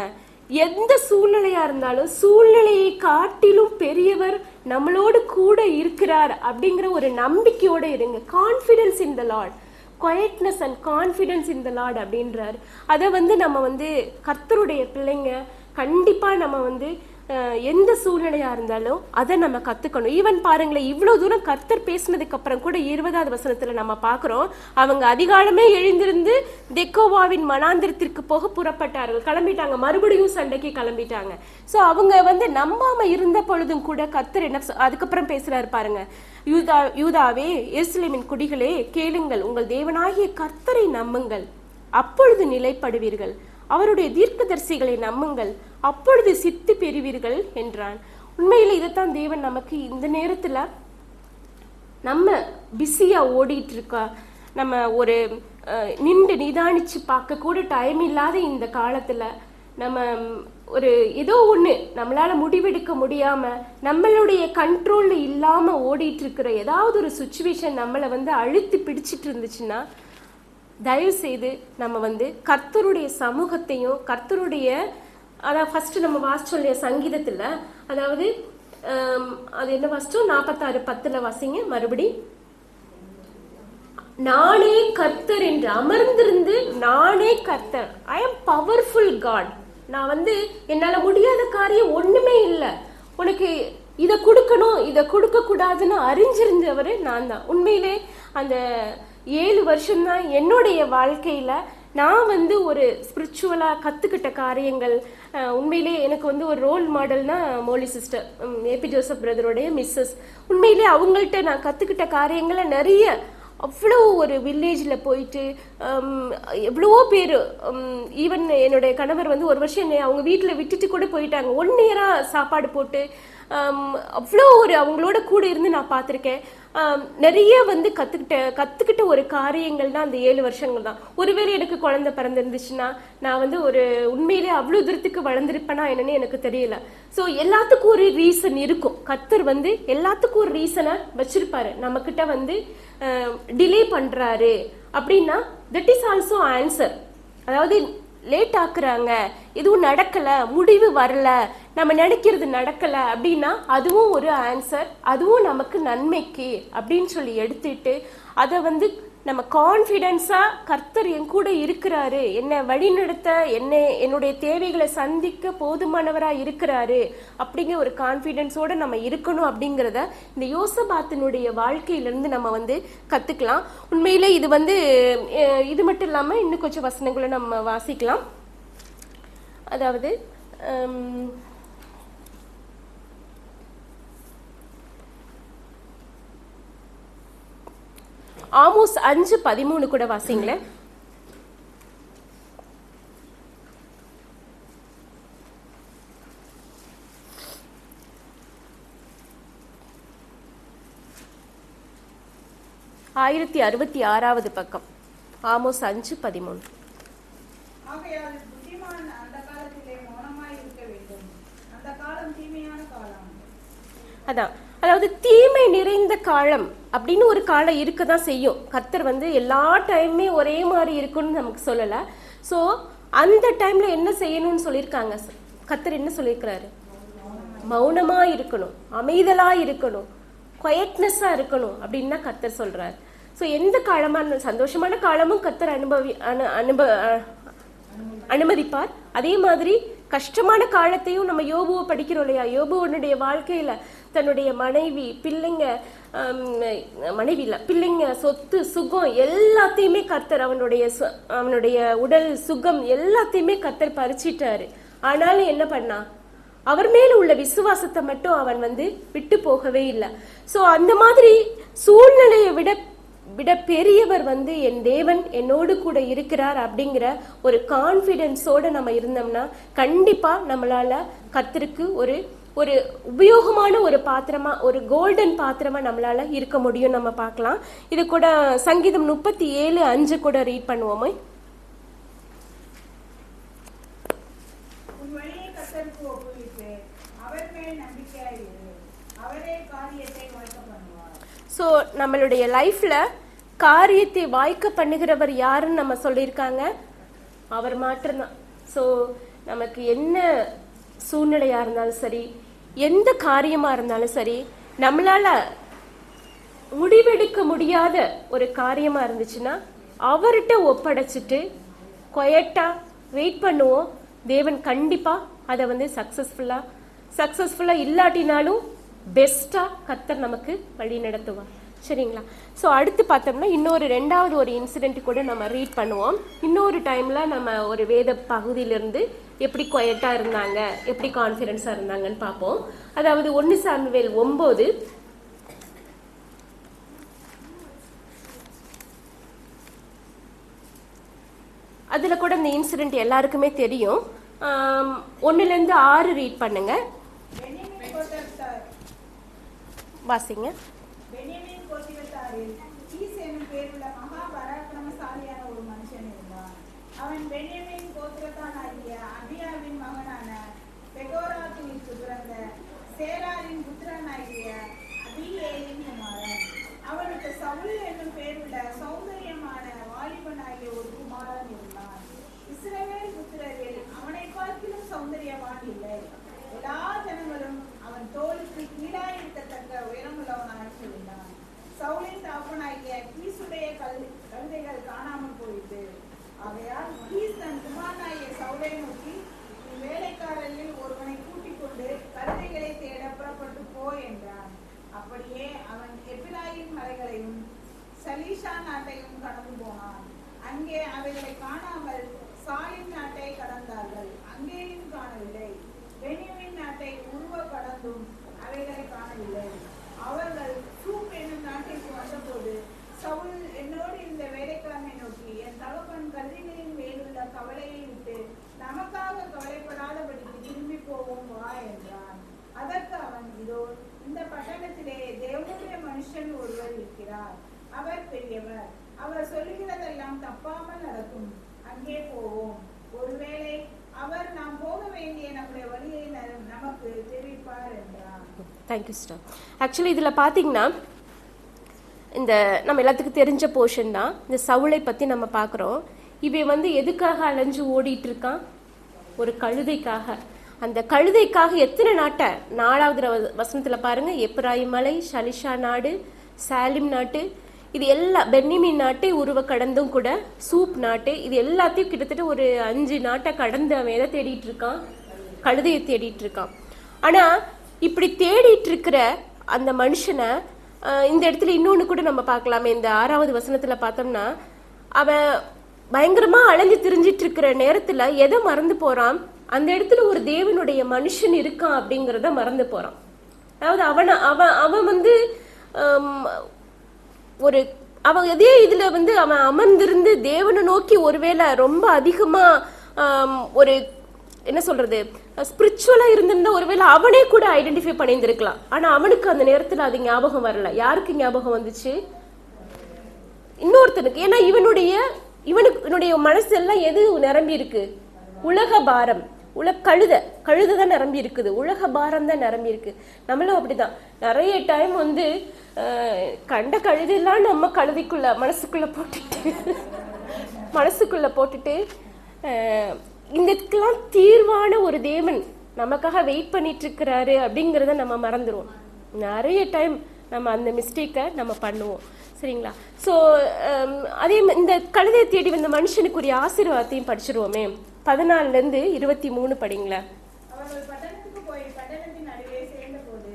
எந்த சூழ்நிலையா இருந்தாலும் சூழ்நிலையை காட்டிலும் பெரியவர் நம்மளோடு கூட இருக்கிறார் அப்படிங்கிற ஒரு நம்பிக்கையோட இருங்க. Confidence in the Lord, quietness and confidence in the Lord அப்படின்றாரு. அதை வந்து நம்ம வந்து கர்த்தருடைய பிள்ளைங்க கண்டிப்பா நம்ம வந்து எந்த சூழ்நிலையா இருந்தாலும் அதை நம்ம கத்துக்கணும். ஈவன் பாருங்களேன், இவ்வளவு தூரம் கர்த்தர் பேசினதுக்கு அப்புறம் கூட 20வது வசனத்துல நம்ம பாக்குறோம், அவங்க அதிகாலமே எழுந்திருந்து தெக்கோவாவின் மனாந்திரத்திற்கு போக புறப்பட்டார்கள். கிளம்பிட்டாங்க, மறுபடியும் சண்டைக்கு கிளம்பிட்டாங்க. சோ அவங்க வந்து நம்பாம இருந்த பொழுதும் கூட கர்த்தர் என்ன அதுக்கப்புறம் பேசுறாரு பாருங்க, யூதாவே எருசலேமின் குடிகளே கேளுங்கள், உங்கள் தேவனாகிய கர்த்தரை நம்புங்கள், அப்பொழுது நிலைப்படுவீர்கள். அவருடைய தீர்க்கதரிசிகளை நம்புங்கள், அப்பொழுது சித்தி பெறுவீர்கள் என்றான். உண்மையில இதைத்தான் தேவன் நமக்கு இந்த நேரத்துல, நம்ம பிஸியா ஓடிட்டு இருக்கா, நம்ம ஒரு நின்று நிதானிச்சு பார்க்க கூட டைம் இல்லாத இந்த காலத்துல நம்ம ஒரு ஏதோ ஒண்ணு நம்மளால முடிவெடுக்க முடியாம நம்மளுடைய கண்ட்ரோல்ல இல்லாம ஓடிட்டு இருக்கிற ஏதாவது ஒரு சுச்சுவேஷன் நம்மளை வந்து அழுத்தி பிடிச்சிட்டு இருந்துச்சுன்னா, தயவு செய்து நம்ம வந்து கர்த்தருடைய சமூகத்தையும் கர்த்தருடைய, அதாவது ஃபர்ஸ்ட் நம்ம வாசிச்சோம் இல்லையா சங்கீதத்துல, அதாவது அது என்ன வாசிச்சோம், 46:10 வாசிங்க மறுபடி. நானே கர்த்தர் என்று அமர்ந்திருந்து, நானே கர்த்தர், ஐ எம் பவர்ஃபுல் காட், நான் வந்து என்னால முடியாத காரியம் ஒண்ணுமே இல்லை, உனக்கு இதை கொடுக்கணும் இதை கொடுக்க கூடாதுன்னு அறிஞ்சிருந்தவர் நான் தான். உண்மையிலே அந்த 7 வருஷம்தான் என்னுடைய வாழ்க்கையில நான் வந்து ஒரு ஸ்பிரிச்சுவலா கத்துக்கிட்ட காரியங்கள். உண்மையிலே எனக்கு வந்து ஒரு ரோல் மாடல்னா மோலி சிஸ்டர், ஏபி ஜோசப் பிரதருடைய மிஸ்ஸஸ். உண்மையிலே அவங்கள்ட்ட நான் கத்துக்கிட்ட காரியங்களை நிறைய, அவ்வளோ ஒரு வில்லேஜில் போயிட்டு எவ்வளவோ பேர், ஈவன் என்னுடைய கணவர் வந்து 1 வருஷம் என்னை அவங்க வீட்டில் விட்டுட்டு கூட போயிட்டாங்க. 1 இயராக சாப்பாடு போட்டு அவ்வளோ ஒரு அவங்களோட கூட இருந்து நான் பார்த்துருக்கேன். நிறைய வந்து கற்றுக்கிட்ட ஒரு காரியங்கள் தான் அந்த 7 வருஷங்கள் தான். ஒருவேளை எனக்கு குழந்தை பிறந்திருந்துச்சுன்னா நான் வந்து ஒரு உண்மையிலே அவ்வளோ தூரத்துக்கு வளர்ந்துருப்பேனா என்னன்னு எனக்கு தெரியல. ஸோ எல்லாத்துக்கும் ஒரு ரீசன் இருக்கும். கர்த்தர் வந்து எல்லாத்துக்கும் ஒரு ரீசனை வச்சிருப்பாரு. நம்மக்கிட்ட வந்து டிலே பண்ணுறாரு அப்படின்னா தட் இஸ் ஆல்சோ ஆன்சர். அதாவது லேட் ஆக்குறாங்க, எதுவும் நடக்கல, முடிவு வரல, நம்ம நினைக்கிறது நடக்கல அப்படின்னா அதுவும் ஒரு ஆன்சர், அதுவும் நமக்கு நன்மைக்கு அப்படின்னு சொல்லி எடுத்துட்டு அதை வந்து நம்ம கான்ஃபிடென்ஸா கர்த்தர் என் கூட இருக்கிறாரு, என்னை வழிநடத்த, என்னுடைய தேவைகளை சந்திக்க போதுமானவரா இருக்கிறாரு அப்படிங்கிற ஒரு கான்ஃபிடென்ஸோட நம்ம இருக்கணும் அப்படிங்கிறத இந்த யோசபாத்தினுடைய வாழ்க்கையிலிருந்து நம்ம வந்து கத்துக்கலாம். உண்மையிலே இது வந்து இது மட்டும் இல்லாம இன்னும் கொஞ்சம் வசனங்களை நம்ம வாசிக்கலாம். அதாவது ஆமோஸ் 5:13 கூட வாசிங்களேன். (1066வது பக்கம்) ஆமோஸ் 5:13. ஆகையால் புத்திமான் அந்த காலத்திலே மௌனமாய் இருக்க வேண்டும், அந்த காலம் தீமையான காலம். அதான், அதாவது தீமை நிறைந்த காலம் அப்படின்னு ஒரு காலம் இருக்கதான் செய்யும். கர்த்தர் வந்து எல்லா டைமுமே ஒரே மாதிரி இருக்குன்னு நமக்கு சொல்லல. ஸோ அந்த டைம்ல என்ன செய்யணும்னு சொல்லியிருக்காங்க, கர்த்தர் என்ன சொல்லியிருக்கிறாரு, மௌனமா இருக்கணும், அமைதலா இருக்கணும், குவைட்னஸா இருக்கணும் அப்படின்னு தான் கர்த்தர் சொல்றாரு. ஸோ எந்த காலமான சந்தோஷமான காலமும் கர்த்தர் அனுமதிப்பார். அதே மாதிரி கஷ்டமான காலத்தையும் நம்ம யோபுவை படிக்கிறோம் இல்லையா, யோபுவனுடைய வாழ்க்கையில தன்னுடைய மனைவி, பிள்ளைங்க, மனைவி இல்லை, பிள்ளைங்க, சொத்து, சுகம் எல்லாத்தையுமே கர்த்தர், அவனுடைய உடல் சுகம் எல்லாத்தையுமே கர்த்தர் பறிச்சிட்டாரு. ஆனாலும் என்ன பண்ணா? அவர் மேல உள்ள விசுவாசத்தை மட்டும் அவன் விட்டு போகவே இல்லை. ஸோ அந்த மாதிரி சூழ்நிலையை விட பெரியவர் என் தேவன் என்னோடு கூட இருக்கிறார் அப்படிங்கிற ஒரு கான்ஃபிடென்ஸோட நம்ம இருந்தோம்னா கண்டிப்பா நம்மளால கர்த்தருக்கு ஒரு உபயோகமான ஒரு பாத்திரமா, ஒரு கோல்டன் பாத்திரமா நம்மளால இருக்க முடியும். நம்ம பார்க்கலாம். இது கூட சங்கீதம் 37:5 கூட ரீட் பண்ணுவோமே. ஸோ நம்மளுடைய லைஃப்ல காரியத்தை வாய்க்க பண்ணுகிறவர் யாருன்னு நம்ம சொல்லியிருக்காங்க, அவர் மாற்றம்தான். ஸோ நமக்கு என்ன சூழ்நிலையா இருந்தாலும் சரி, எந்த காரியமா இருந்தாலும் சரி, நம்மளால முடிவெடுக்க முடியாத ஒரு காரியமா இருந்துச்சுன்னா அவர்கிட்ட ஒப்படைச்சிட்டு கொயட்டா வெயிட் பண்ணுவோம். தேவன் கண்டிப்பா அதை சக்சஸ்ஃபுல்லா இல்லாட்டினாலும் பெஸ்டா கர்த்தர் நமக்கு வழி நடத்துவார். சரிங்களா? ஸோ அடுத்து பார்த்தோம்னா இன்னொரு ரெண்டாவது ஒரு இன்சிடென்ட் கூட நம்ம ரீட் பண்ணுவோம். இன்னொரு டைம்ல நம்ம ஒரு வேத பகுதியிலிருந்து எப்படி குவைட்டா இருந்தாங்க, எப்படி கான்ஃபிடன்ஸா இருந்தாங்கன்னு பார்ப்போம். அதாவது 1 சாமுவேல் 9 அதுல கூட இந்த இன்சிடென்ட் எல்லாருக்குமே தெரியும். 1லேருந்து 6 ரீட் பண்ணுங்க, வாசிங்க. பென்யமீன் கோத்திரத்தாரில் கீஸ் என்னும் பேருள்ள மகா பராக்கிரமசாலியான ஒரு மனுஷன் இருந்தான். அவன் பென்யமீன் கோத்திரத்தானாகிய அபியாவின் மகனான பெகோராத்திற்கு பிறந்த சேராரின் புத்திரனாகிய அபியேலின் குமாரன். அவனுக்கு சவுல் என்னும் பேருள்ள சௌந்தரியமான வாலிபனாகிய ஒரு குமாரன் இருந்தான். இஸ்ரவேல் புத்திரரில் அவனை பார்க்கிலும் சௌந்தரியவான் இல்லை. எல்லா ஜனங்களும் அவன் தோளுக்கு கீழாயிருக்கத்தக்க உயரமுள்ளவனாக இருந்தான். சவுலின் தாப்பனாகிய கீசுடைய கழுதைகள் காணாமல் போயிட்டு, ஆகையால் கீஸ் தன் குமாரனாகிய சவுலை நோக்கி, நீ வேலைக்காரரில் ஒருவனை கூட்டிக் கொண்டு கழுதைகளை தேட புறப்பட்டு போ என்றான். அப்படியே அவன் எப்பிராயிம் மலைகளையும் சலீஷா நாட்டையும் கடந்து போனான். அங்கே அவைகளை காணாமல் சாலிம் நாட்டை கடந்தார்கள், அங்கேயும் காணவில்லை. பென்யமீன் நாட்டை உருவ கடந்தும் அவைகளை காணவில்லை. அவர்கள் சூப் என்னும் நாட்டிற்கு வந்தபோது சவுல் என்னோடு இந்த வேலைக்காரனை நோக்கி, என் தகப்பன் கழுதைகளின் மேலுள்ள கவலையை விட்டு நமக்காக கவலைப்படாதபடிக்கு திரும்பி போவோம் வா என்றான். அதற்கு அவன், இதோ இந்த பட்டணத்திலே தேவனுடைய மனுஷன் ஒருவர் இருக்கிறார். அவர் பெரியவர், அவர் சொல்லுகிறதெல்லாம் தப்பாமல் நடக்கும். அங்கே போவோம். ஒருவேளை அவர் நாம் போக வேண்டிய நம்முடைய வழியை நமக்கு தெரிவிப்பார் என்றார். Thank you sister. ஆக்சுவலி இதில் பார்த்தீங்கன்னா இந்த நம்ம எல்லாத்துக்கும் தெரிஞ்ச போர்ஷன் தான். இந்த சவுளை பற்றி நம்ம பார்க்குறோம். இவன் எதுக்காக அலைஞ்சு ஓடிட்டு இருக்கான்? ஒரு கழுதைக்காக. அந்த கழுதைக்காக எத்தனை நாட்டை, 4வது வசனத்தில் பாருங்க, எப்ராயிம் மலை, சலிஷா நாடு, சாலிம் நாட்டு, இது எல்லாம் பென்யமீன் நாட்டை உருவ கடந்தும் கூட சூப் நாட்டு, இது எல்லாத்தையும் கிட்டத்தட்ட ஒரு 5 நாட்டை கடந்து அவன் எதை தேடிட்டு இருக்கான்? கழுதையை தேடிட்டு இருக்கான். ஆனா இப்படி தேடிட்டு இருக்கிற அந்த மனுஷனை இந்த இடத்துல இன்னொன்று கூட நம்ம பார்க்கலாமே. இந்த 6வது வசனத்துல பார்த்தோம்னா அவன் பயங்கரமா அலைஞ்சு திரிஞ்சிட்டு இருக்கிற நேரத்துல எதை மறந்து போறான்? அந்த இடத்துல ஒரு தேவனுடைய மனுஷன் இருக்கான் அப்படிங்கிறத மறந்து போறான். அதாவது அவன் அவன் அதே இதுல அவன் அமர்ந்திருந்து தேவனை நோக்கி ஒருவேளை ரொம்ப அதிகமா ஒரு என்ன சொல்றது ஸ்பிரிச்சுவலா இருந்திருந்தா ஒருவேளை அவனே கூட ஐடென்டிஃபை பண்ணியிருந்திருக்கலாம். ஆனா அவனுக்கு அந்த நேரத்துல அது ஞாபகம் வரல. யாருக்கு ஞாபகம் வந்துச்சு? இன்னொருத்தனுக்கு. ஏன்னா இவனுடைய மனசு எல்லாம் எது நிரம்பி இருக்கு? உலக பாரம், கழுதை நிரம்பி இருக்குது, உலக பாரம் தான் நிரம்பி இருக்கு. நம்மளும் அப்படிதான். நிறைய டைம் கண்ட கழுதெல்லாம் நம்ம மனசுக்குள்ள போட்டுட்டு இதுக்கெல்லாம் தீர்வான ஒரு தேவன் நமக்காக வெயிட் பண்ணிட்டு இருக்கிறாரு அப்படிங்கிறத நம்ம மறந்துடுவோம். நிறைய டைம் நம்ம அந்த மிஸ்டேக்கை நம்ம பண்ணுவோம். சரிங்களா? ஸோ அதே இந்த கழுதையை தேடி வந்த மனுஷனுக்குரிய ஆசீர்வாதத்தையும் படிச்சிருவோமே. 14-23 படிங்களேன். அவர்கள் பட்டணத்துக்கு போய் பட்டணத்தின் நடுவே சேர்ந்த போது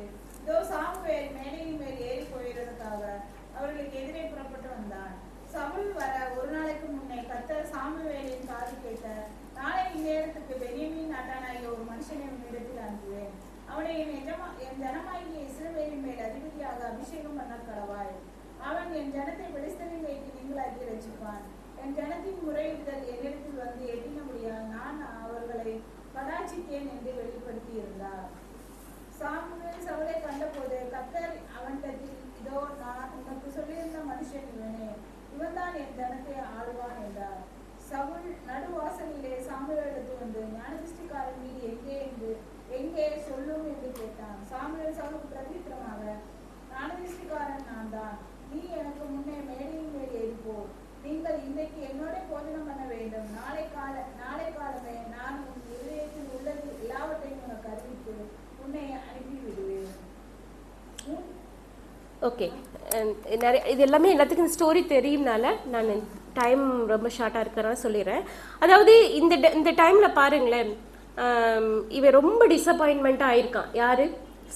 மனுஷனை உன்னிடத்தில் அனுப்புவேன். அவனை என் ஜனமாகிய இஸ்ரவேலின் மேல் அதிபதியாக அபிஷேகம் பண்ண கடவாய். அவன் என் ஜனத்தை பெலிஸ்தரின் கைக்கு நீங்களாக்கி ரட்சிப்பான். என் ஜனத்தின் முறையிடுதல் என்னிடத்தில் வந்து எட்டினபடியால் நான் அவர்களை கடாட்சித்தேன் என்று வெளிப்படுத்தி இருந்தார். சாமுவேல் சவுலை கண்டபோது கர்த்தர் அவனிடத்தில், இதோ நான் உனக்கு சொல்லியிருந்த மனுஷன் இவனே, இவன்தான் என் ஜனத்தை ஆளுவான் என்றார். சவுல் நடுவாசலிலே சாமுவேலுக்கு வந்து, ஞானதிஷ்டிக்காரன் வீடு எங்கே சொல்லும் என்று கேட்டான். சாமுவேல் சவுலுக்கு பிரதித்திரமாக, ஞானதிஷ்டிக்காரன் நான் தான். நீ எனக்கு முன்னே மேடையின் மேல் ஏறிப்போ. நீங்கள் இன்றைக்கு என்னோட போஜனம் பண்ண வேண்டும். நாளை காலமே நான் உன் இதயத்தில் உள்ளது எல்லாவற்றையும் உனக்கு அறிவித்து உன்னை அனுப்பி விடுவேன். ஓகே, நிறைய இது எல்லாமே எல்லாத்துக்கும் ஸ்டோரி தெரியும்னால நான் டைம் ரொம்ப ஷார்ட்டாக இருக்கிறனால சொல்லிடுறேன். அதாவது இந்த டைமில் பாருங்களேன், இவன் ரொம்ப டிசப்பாயின்மெண்ட்டாக ஆயிருக்கான். யார்?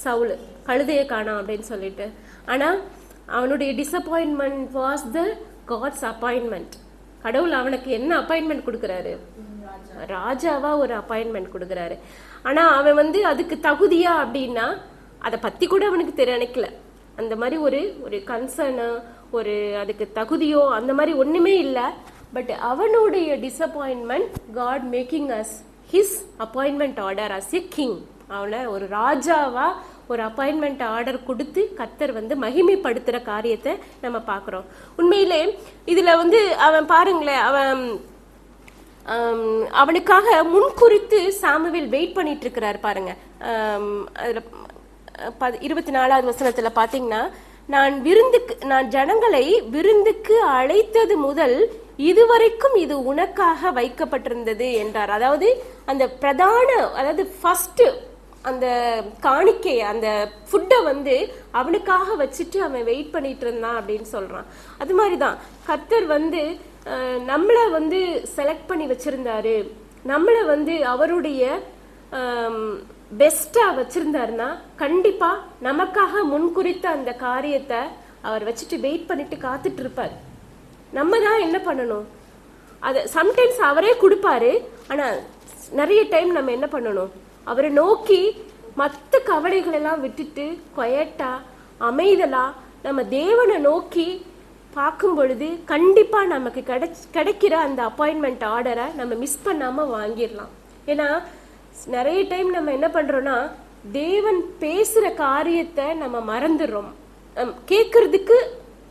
சவுல். கழுதையை காணோம் அப்படின்னு சொல்லிட்டு. ஆனால் அவனுடைய disappointment was the God's appointment. கடவுள் அவனுக்கு என்ன அப்பாயின்மெண்ட் கொடுக்குறாரு? ராஜாவா ஒரு அப்பாயின்மெண்ட் கொடுக்குறாரு. ஆனால் அவன் அதுக்கு தகுதியா அப்படின்னா அதை பற்றி கூட அவனுக்கு நினைக்கல. அந்த மாதிரி ஒரு கன்சர்னு, ஒரு அதுக்கு தகுதியோ அந்த மாதிரி ஒன்றுமே இல்லை. பட் அவனுடைய disappointment, God making us his appointment order as a king. அவனை ஒரு ராஜாவா ஒரு அப்பாயின்மெண்ட் ஆர்டர் கொடுத்து கர்த்தர் மகிமைப்படுத்துகிற காரியத்தை நம்ம பார்க்குறோம். உண்மையிலே இதில் அவன் பாருங்களேன், அவனுக்காக முன்குறித்து சாமுவேல் வெயிட் பண்ணிட்டு இருக்கிறார் பாருங்க. அதில் 24வது வசனத்தில் பார்த்தீங்கன்னா, நான் ஜனங்களை விருந்துக்கு அழைத்தது முதல் இதுவரைக்கும் இது உனக்காக வைக்கப்பட்டிருந்தது என்றார். அதாவது அந்த அதாவது ஃபர்ஸ்ட் அந்த காணிக்கை, அந்த ஃபுட்டை அவனுக்காக வச்சுட்டு அவன் வெயிட் பண்ணிட்டு இருந்தான் அப்படின்னு சொல்றான். அது மாதிரிதான் கர்த்தர் நம்மளை செலக்ட் பண்ணி வச்சிருந்தாரு. நம்மளை அவருடைய பெஸ்டா வச்சிருந்தாருன்னா கண்டிப்பா நமக்காக முன்குறித்த அந்த காரியத்தை அவர் வச்சுட்டு வெயிட் பண்ணிட்டு காத்துட்டு இருப்பார். நம்ம தான் என்ன பண்ணணும்? அதை சம்டைம்ஸ் அவரே கொடுப்பாரு. ஆனா நிறைய டைம் நம்ம என்ன பண்ணணும்? அவரை நோக்கி மற்ற கவலைகள் எல்லாம் விட்டுட்டு குயட்டா அமைதலா நம்ம தேவனை நோக்கி பார்க்கும் பொழுது கண்டிப்பா நமக்கு கிடைக்கிற அந்த அப்பாயின்மெண்ட் ஆர்டரை நம்ம மிஸ் பண்ணாம வாங்கிடலாம். ஏன்னா நிறைய டைம் நம்ம என்ன பண்றோம்னா, தேவன் பேசுற காரியத்தை நம்ம மறந்துடுறோம், கேட்கறதுக்கு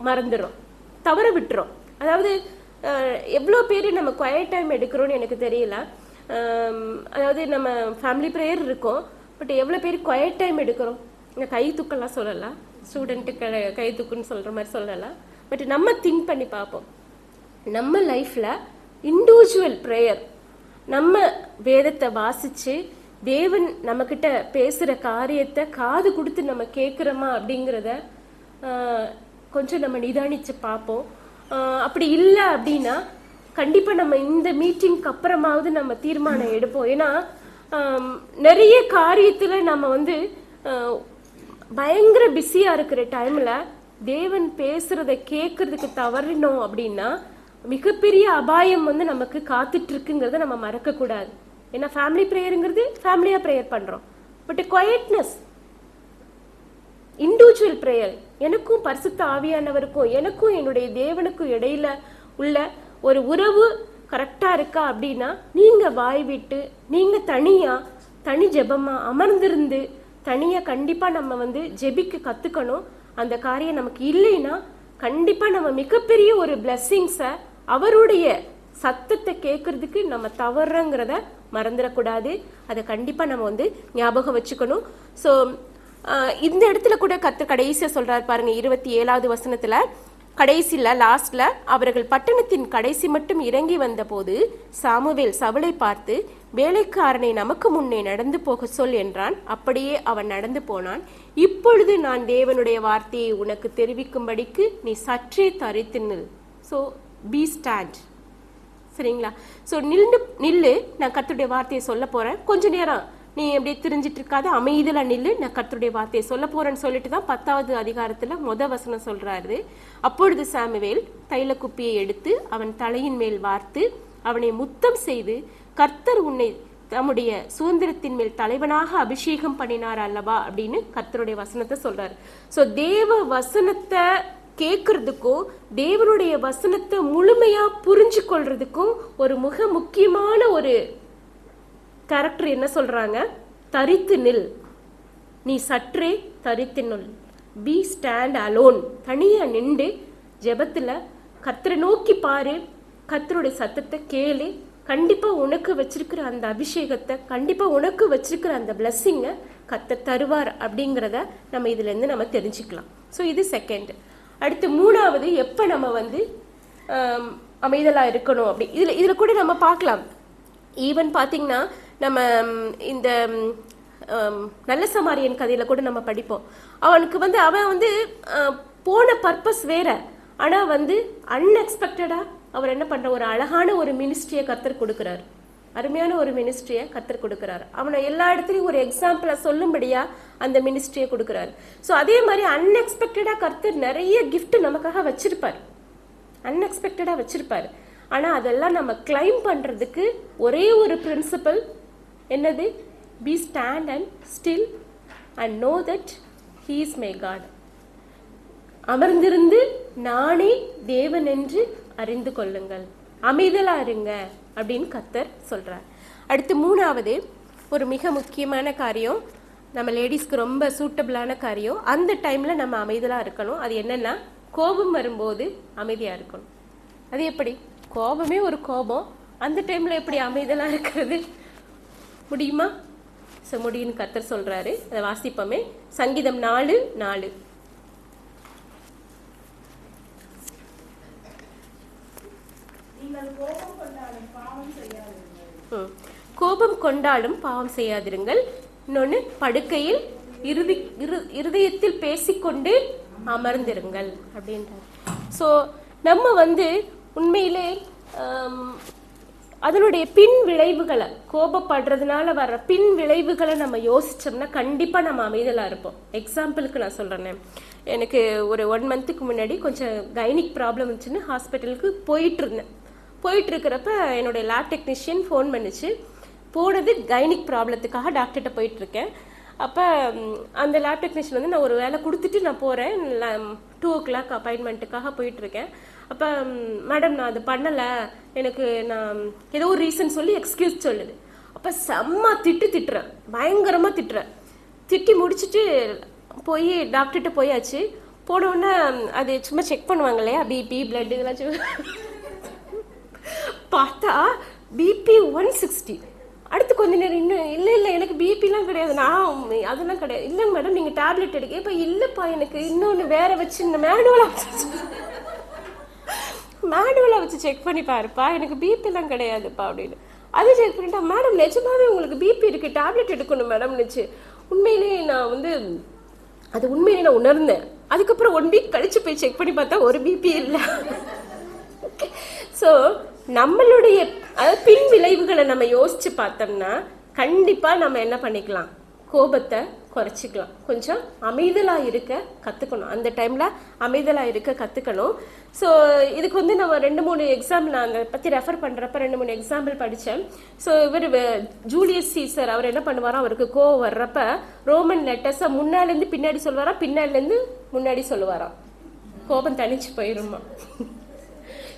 மறந்துடுறோம், தவற விட்டுறோம். அதாவது எவ்வளோ பேர் நம்ம குவைட் டைம் எடுக்கிறோன்னு எனக்கு தெரியல. அதாவது நம்ம ஃபேமிலி ப்ரேயர் இருக்கோம், பட் எவ்வளோ பேர் குவைட் டைம் எடுக்கிறோம்? கை தூக்கெல்லாம் சொல்லலாம், ஸ்டூடெண்ட்டுக்கு கை தூக்குன்னு சொல்கிற மாதிரி சொல்லலாம். பட் நம்ம திங்க் பண்ணி பார்ப்போம், நம்ம லைஃப்பில் இண்டிவிஜுவல் ப்ரேயர், நம்ம வேதத்தை வாசித்து தேவன் நம்மக்கிட்ட பேசுகிற காரியத்தை காது கொடுத்து நம்ம கேட்குறோமா அப்படிங்கிறத கொஞ்சம் நம்ம நிதானித்து பார்ப்போம். அப்படி இல்லை அப்படின்னா கண்டிப்பாக நம்ம இந்த மீட்டிங்க்கு அப்புறமாவது நம்ம தீர்மானம் எடுப்போம். ஏன்னா நிறைய காரியத்தில் நம்ம பயங்கர பிஸியாக இருக்கிற டைமில் தேவன் பேசுகிறத கேட்கறதுக்கு தவறினோம் அப்படின்னா மிகப்பெரிய அபாயம் நமக்கு காத்துட்டு இருக்குங்கிறத நம்ம மறக்கக்கூடாது. ஏன்னா ஃபேமிலி ப்ரேயருங்கிறது ஃபேமிலியாக ப்ரேயர் பண்ணுறோம். பட் குவைட்னஸ், இண்டிவிஜுவல் ப்ரேயர், எனக்கும் பரிசுத்த ஆவியானவருக்கும் எனக்கும் என்னுடைய தேவனுக்கும் இடையில உள்ள ஒரு உறவு கரெக்டாக இருக்கா அப்படின்னா நீங்கள் வாய் விட்டு நீங்கள் தனி ஜெபமாக அமர்ந்திருந்து தனியாக கண்டிப்பாக நம்ம ஜெபிக்க கற்றுக்கணும். அந்த காரியம் நமக்கு இல்லைன்னா கண்டிப்பாக நம்ம மிகப்பெரிய ஒரு பிளெஸ்ஸிங்ஸை, அவருடைய சத்தத்தை கேட்கறதுக்கு நம்ம தவறுங்கிறத மறந்துடக்கூடாது. அதை கண்டிப்பாக நம்ம ஞாபகம் வச்சுக்கணும். ஸோ இந்த இடத்துல கூட கடைசியாக சொல்கிறார் பாருங்க, 27வது வசனத்தில் கடைசியில் லாஸ்ட்ல, அவர்கள் பட்டணத்தின் கடைசி மட்டும் இறங்கி வந்த போது சாமுவேல் சவுலை பார்த்து, வேலைக்காரனை நமக்கு முன்னே நடந்து போக சொல் என்றான். அப்படியே அவன் நடந்து போனான். இப்பொழுது நான் தேவனுடைய வார்த்தையை உனக்கு தெரிவிக்கும்படிக்கு நீ சற்றே தரித்து நில். ஸோ பி ஸ்டாண்ட், சரிங்களா? ஸோ நில்லு, நான் கர்த்தருடைய வார்த்தையை சொல்ல போறேன். கொஞ்ச நேரம் நீ அப்படியே தெரிஞ்சிட்டு இருக்காது, அமைதியில நில்லு, நான் கர்த்தருடைய வார்த்தையை சொல்ல போறேன்னு சொல்லிட்டு தான் 10வது அதிகாரத்துல வசனம் சொல்றாரு. அப்பொழுது சாமுவேல் தைல குப்பியை எடுத்து அவன் தலையின் மேல் வார்த்து அவனை முத்தம் செய்து, கர்த்தர் உன்னை தம்முடைய சுதந்திரத்தின் மேல் தலைவனாக அபிஷேகம் பண்ணினார் அல்லவா அப்படின்னு கர்த்தருடைய வசனத்தை சொல்றாரு. ஸோ தேவ வசனத்தை கேட்கறதுக்கும் தேவனுடைய வசனத்தை முழுமையா புரிஞ்சு கொள்றதுக்கும் ஒரு மிக முக்கியமான ஒரு கேரக்டர் என்ன சொல்றாங்க, தரித்து நில், நீ சற்றே தரித்து நில், பி ஸ்டாண்ட் அலோன், தனியா நின்று ஜெபத்துல கர்த்தரை நோக்கி பாரு, கர்த்தருடைய சத்தத்தை கேளு, கண்டிப்பா உனக்கு வச்சிருக்கிற அந்த அபிஷேகத்தை, கண்டிப்பா உனக்கு வச்சிருக்கிற அந்த பிளஸ்ஸிங்கை கர்த்தர் தருவார் அப்படிங்கிறத நம்ம இதுல இருந்து நம்ம தெரிஞ்சுக்கலாம். ஸோ இது செகண்ட். அடுத்து மூணாவது, எப்ப நம்ம வந்து அமைதலா இருக்கணும் அப்படி இதுல கூட நம்ம பார்க்கலாம். ஈவன் பாத்தீங்கன்னா நம்ம இந்த நல்ல சமாரியன் கதையில கூட நம்ம படிப்போம். அவனுக்கு வந்து அவன் வந்து போன பர்பஸ் வேற, ஆனா வந்து அன்எக்ஸ்பெக்டடா அவர் என்ன பண்ற, ஒரு அழகான ஒரு மினிஸ்ட்ரியை கர்த்தர் கொடுக்கிறார், அருமையான ஒரு மினிஸ்ட்ரியை கர்த்தர் கொடுக்கிறார். அவனை எல்லா இடத்துலையும் ஒரு எக்ஸாம்பிளா சொல்லும்படியா அந்த மினிஸ்ட்ரியை கொடுக்கிறாரு. ஸோ அதே மாதிரி அன்எக்ஸ்பெக்டடா கர்த்தர் நிறைய கிஃப்ட் நமக்காக வச்சிருப்பார், அன்எக்ஸ்பெக்டடா வச்சிருப்பாரு. ஆனா அதெல்லாம் நம்ம கிளைம் பண்றதுக்கு ஒரே ஒரு பிரின்சிபல் என்னது, be stand and still and know that he is my God. அமர்ந்திருந்து நானே தேவன் என்று அறிந்து கொள்ளுங்கள், அமைதலா இருங்க அப்படின்னு கர்த்தர் சொல்றார். அடுத்து மூணாவது ஒரு மிக முக்கியமான காரியம், நம்ம லேடிஸ்க்கு ரொம்ப சூட்டபிளான காரியம், அந்த டைம்ல நம்ம அமைதலா இருக்கணும். அது என்னன்னா, கோபம் வரும்போது அமைதியா இருக்கணும். அது எப்படி, கோபமே ஒரு கோபம், அந்த டைம்ல எப்படி அமைதலா இருக்கிறது முடியுமா? ஸோ முடியும்னு கர்த்தர் சொல்றாரு. அதை வாசிப்போமே. சங்கீதம் 4:4. கோபம் கொண்டாலும் பாவம் செய்யாதிருங்கள். இன்னொன்னு, படுக்கையில் இருதயத்தில் பேசிக்கொண்டு அமர்ந்திருங்கள் அப்படின்றார். ஸோ நம்ம வந்து உண்மையிலே அதனுடைய பின் விளைவுகளை, கோபப்படுறதுனால வர்ற பின் விளைவுகளை நம்ம யோசிச்சோம்னா கண்டிப்பா நம்ம அமைதலா இருப்போம். எக்ஸாம்பிளுக்கு நான் சொல்றேன், எனக்கு ஒரு 1 மந்த்துக்கு முன்னாடி கொஞ்சம் கைனிக் ப்ராப்ளம் இருந்துச்சுன்னு ஹாஸ்பிட்டலுக்கு போயிட்டு இருக்கிறப்ப என்னுடைய லேப் டெக்னீஷியன் ஃபோன் பண்ணிச்சு. போனது கைனிக் ப்ராப்ளத்துக்காக டாக்டர்கிட்ட போயிட்டு இருக்கேன். அப்போ அந்த லேப் டெக்னீஷியன் வந்து நான் ஒரு வேலை கொடுத்துட்டு நான் போகிறேன், 2 o'clock அப்பாயின்மெண்ட்டுக்காக போயிட்டுருக்கேன். அப்போ மேடம் நான் அது பண்ணலை, எனக்கு நான் ஏதோ ஒரு ரீசன் சொல்லி எக்ஸ்கியூஸ் சொல்லுது. அப்போ செம்ம திட்டுறேன், பயங்கரமாக திட்டி முடிச்சுட்டு போய் டாக்டர்கிட்ட போயாச்சு. போனோடனே அது சும்மா செக் பண்ணுவாங்க இல்லையா, பிபி பிளட் இதெல்லாம் பார்த்தா பிபி 160. அடுத்து கொஞ்ச நேரம் இன்னும் இல்லை எனக்கு பிபிலாம் கிடையாது, நான் அதெல்லாம் கிடையாது. இல்லைங்க மேடம் நீங்கள் டேப்லெட் எடுக்க. இப்போ இல்லைப்பா எனக்கு இன்னொன்று வேற வச்சு இந்த மேனுவலாக வச்சு செக் பண்ணி பாருப்பா, எனக்கு பிபிலாம் கிடையாதுப்பா அப்படின்னு. அது செக் பண்ணிட்டா, மேடம் நிஜமாவே உங்களுக்கு பிபி இருக்குது, டேப்லெட் எடுக்கணும் மேடம்னுச்சு. உண்மையிலேயே நான் வந்து அது உண்மையிலேயே நான் உணர்ந்தேன். அதுக்கப்புறம் 1 வீக் கழிச்சு போய் செக் பண்ணி பார்த்தா ஒரு பிபி இல்லை. ஸோ நம்மளுடைய பின் விளைவுகளை நம்ம யோசிச்சு பார்த்தோம்னா கண்டிப்பா நம்ம என்ன பண்ணிக்கலாம், கோபத்தை குறைச்சிக்கலாம். கொஞ்சம் அமைதலா இருக்க கத்துக்கணும், அந்த டைம்ல அமைதலா இருக்க கத்துக்கணும். ஸோ இதுக்கு வந்து நம்ம 2-3 எக்ஸாம்பிள் நான் அதை பத்தி ரெஃபர் பண்றப்ப 2-3 எக்ஸாம்பிள் படித்தேன். ஸோ இவர் ஜூலியஸ் சீசர், அவர் என்ன பண்ணுவாரா, அவருக்கு கோவம் வர்றப்ப ரோமன் லெட்டர்ஸை முன்னாலேருந்து பின்னாடி சொல்லுவாரா, பின்னாடிலேருந்து முன்னாடி சொல்லுவாராம், கோபம் தனிச்சு போயிருமா.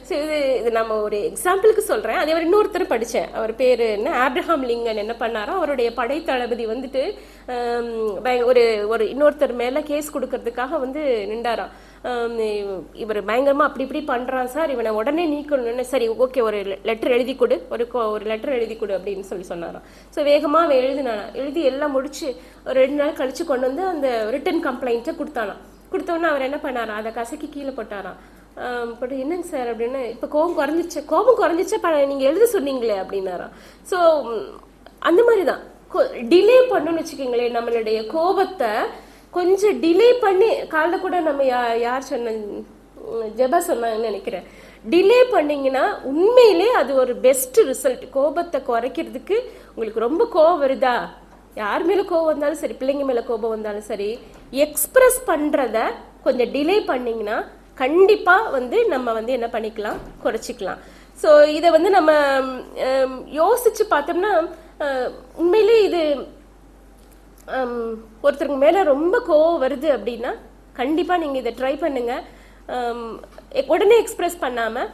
ஸோ இது நம்ம ஒரு எக்ஸாம்பிளுக்கு சொல்கிறேன். அதே மாதிரி இன்னொருத்தர் படித்தேன், அவர் பேர் என்ன, ஆப்ரஹாம் லிங்கன் என்ன பண்ணாரோ, அவருடைய படை தளபதி வந்துட்டு ஒரு இன்னொருத்தர் மேலே கேஸ் கொடுக்கறதுக்காக வந்து நின்றாராம். இவர் பயங்கரமாக அப்படி இப்படி பண்ணுறான் சார், இவனை உடனே நீக்கணும்னு. சரி ஓகே, ஒரு லெட்டர் எழுதி கொடு, ஒரு லெட்டர் எழுதி கொடு அப்படின்னு சொன்னாராம். ஸோ வேகமாக அவன் எழுதி எல்லாம் முடிச்சு ஒரு 2 நாள் கழிச்சு கொண்டு வந்து அந்த ரிட்டன் கம்ப்ளைண்ட்டை கொடுத்தோன்னே அவர் என்ன பண்ணாராம், அதை கசக்கி கீழே போட்டாராம். பட் என்னங்க சார் அப்படின்னு, இப்போ கோபம் குறைஞ்சிச்சா நீங்கள் எழுத சொன்னீங்களே அப்படின்னாராம். ஸோ அந்த மாதிரி தான் டிலே பண்ணணும்னு வச்சுக்கோங்களேன். நம்மளுடைய கோபத்தை கொஞ்சம் டிலே பண்ணி, காலைல கூட நம்ம யார் சொன்ன, ஜெபா சொன்னாங்கன்னு நினைக்கிறேன், டிலே பண்ணிங்கன்னா உண்மையிலே அது ஒரு பெஸ்ட் ரிசல்ட். கோபத்தை குறைக்கிறதுக்கு உங்களுக்கு ரொம்ப கோபம் வருதா, யார் மேலே கோபம் வந்தாலும் சரி, பிள்ளைங்க மேலே கோபம் வந்தாலும் சரி, எக்ஸ்பிரஸ் பண்ணுறத கொஞ்சம் டிலே பண்ணிங்கன்னா கண்டிப்பாக வந்து நம்ம வந்து என்ன பண்ணிக்கலாம், குறைச்சிக்கலாம். ஸோ இதை வந்து நம்ம யோசிச்சு பார்த்தோம்னா உண்மையிலே இது ஒருத்தருக்கு மேலே ரொம்ப கோவம் வருது அப்படின்னா கண்டிப்பாக நீங்கள் இதை ட்ரை பண்ணுங்க. உடனே எக்ஸ்பிரஸ் பண்ணாமல்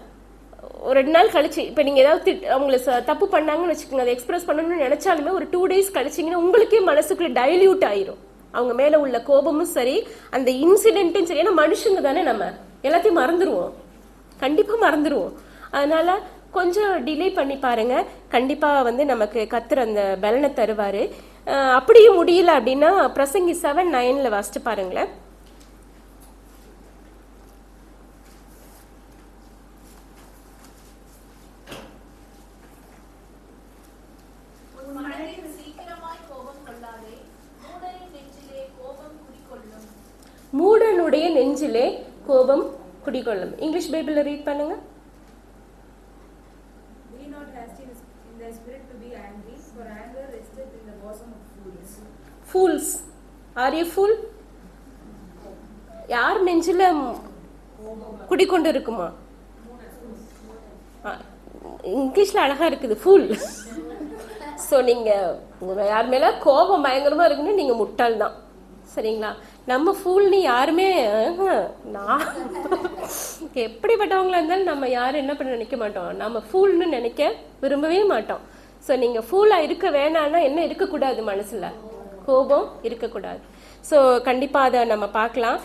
ஒரு 2 நாள் கழிச்சு, இப்போ நீங்கள் ஏதாவது அவங்கள தப்பு பண்ணாங்கன்னு வச்சுக்கோங்க, அதை எக்ஸ்பிரஸ் பண்ணணும்னு நினச்சாலுமே ஒரு 2 days கழிச்சிங்கன்னா உங்களுக்கே மனசுக்குள்ளே டைல்யூட் ஆயிரும் அவங்க மேலே உள்ள கோபமும் சரி, அந்த இன்சிடென்ட்டும் சரி. ஏன்னா மனுஷங்க தானே, நம்ம எல்லாத்தையும் மறந்துடுவோம், கண்டிப்பாக மறந்துடுவோம். அதனால கொஞ்சம் டிலே பண்ணி பாருங்க, கண்டிப்பாக வந்து நமக்கு கர்த்தர் அந்த பலனை தருவார். அப்படியும் முடியல அப்படின்னா பிரசங்கி 7:9 வாசிச்சு பாருங்களேன். மூடனுடைய நெஞ்சிலே கோபம் குடிகொள்ளும். இங்கிலீஷ் பைபிள்ல ரீட் பண்ணுங்க. Be not hasty in the spirit to be angry, for anger resteth in the bosom of fools. Fools. Are you fool? யார் நெஞ்சில குடிக்கொண்டு இருக்குமா? இங்கிலீஷ்ல அழகா இருக்குது, ஃபுல். ஸோ நீங்க யார் மேல கோபம் பயங்கரமா இருக்குன்னு நீங்க முட்டாள் தான், சரிங்களா? நம்ம ஃபூல்னு யாருமே, நான் எப்படிப்பட்டவங்களா இருந்தாலும் நம்ம யாரும் என்ன பண்ண நினைக்க மாட்டோம், நம்ம ஃபூல்னு நினைக்க விரும்பவே மாட்டோம். ஸோ நீங்கள் ஃபூலாக இருக்க வேணான்னா என்ன இருக்கக்கூடாது, மனசில் கோபம் இருக்கக்கூடாது. ஸோ கண்டிப்பாக அதை நம்ம பார்க்கலாம்.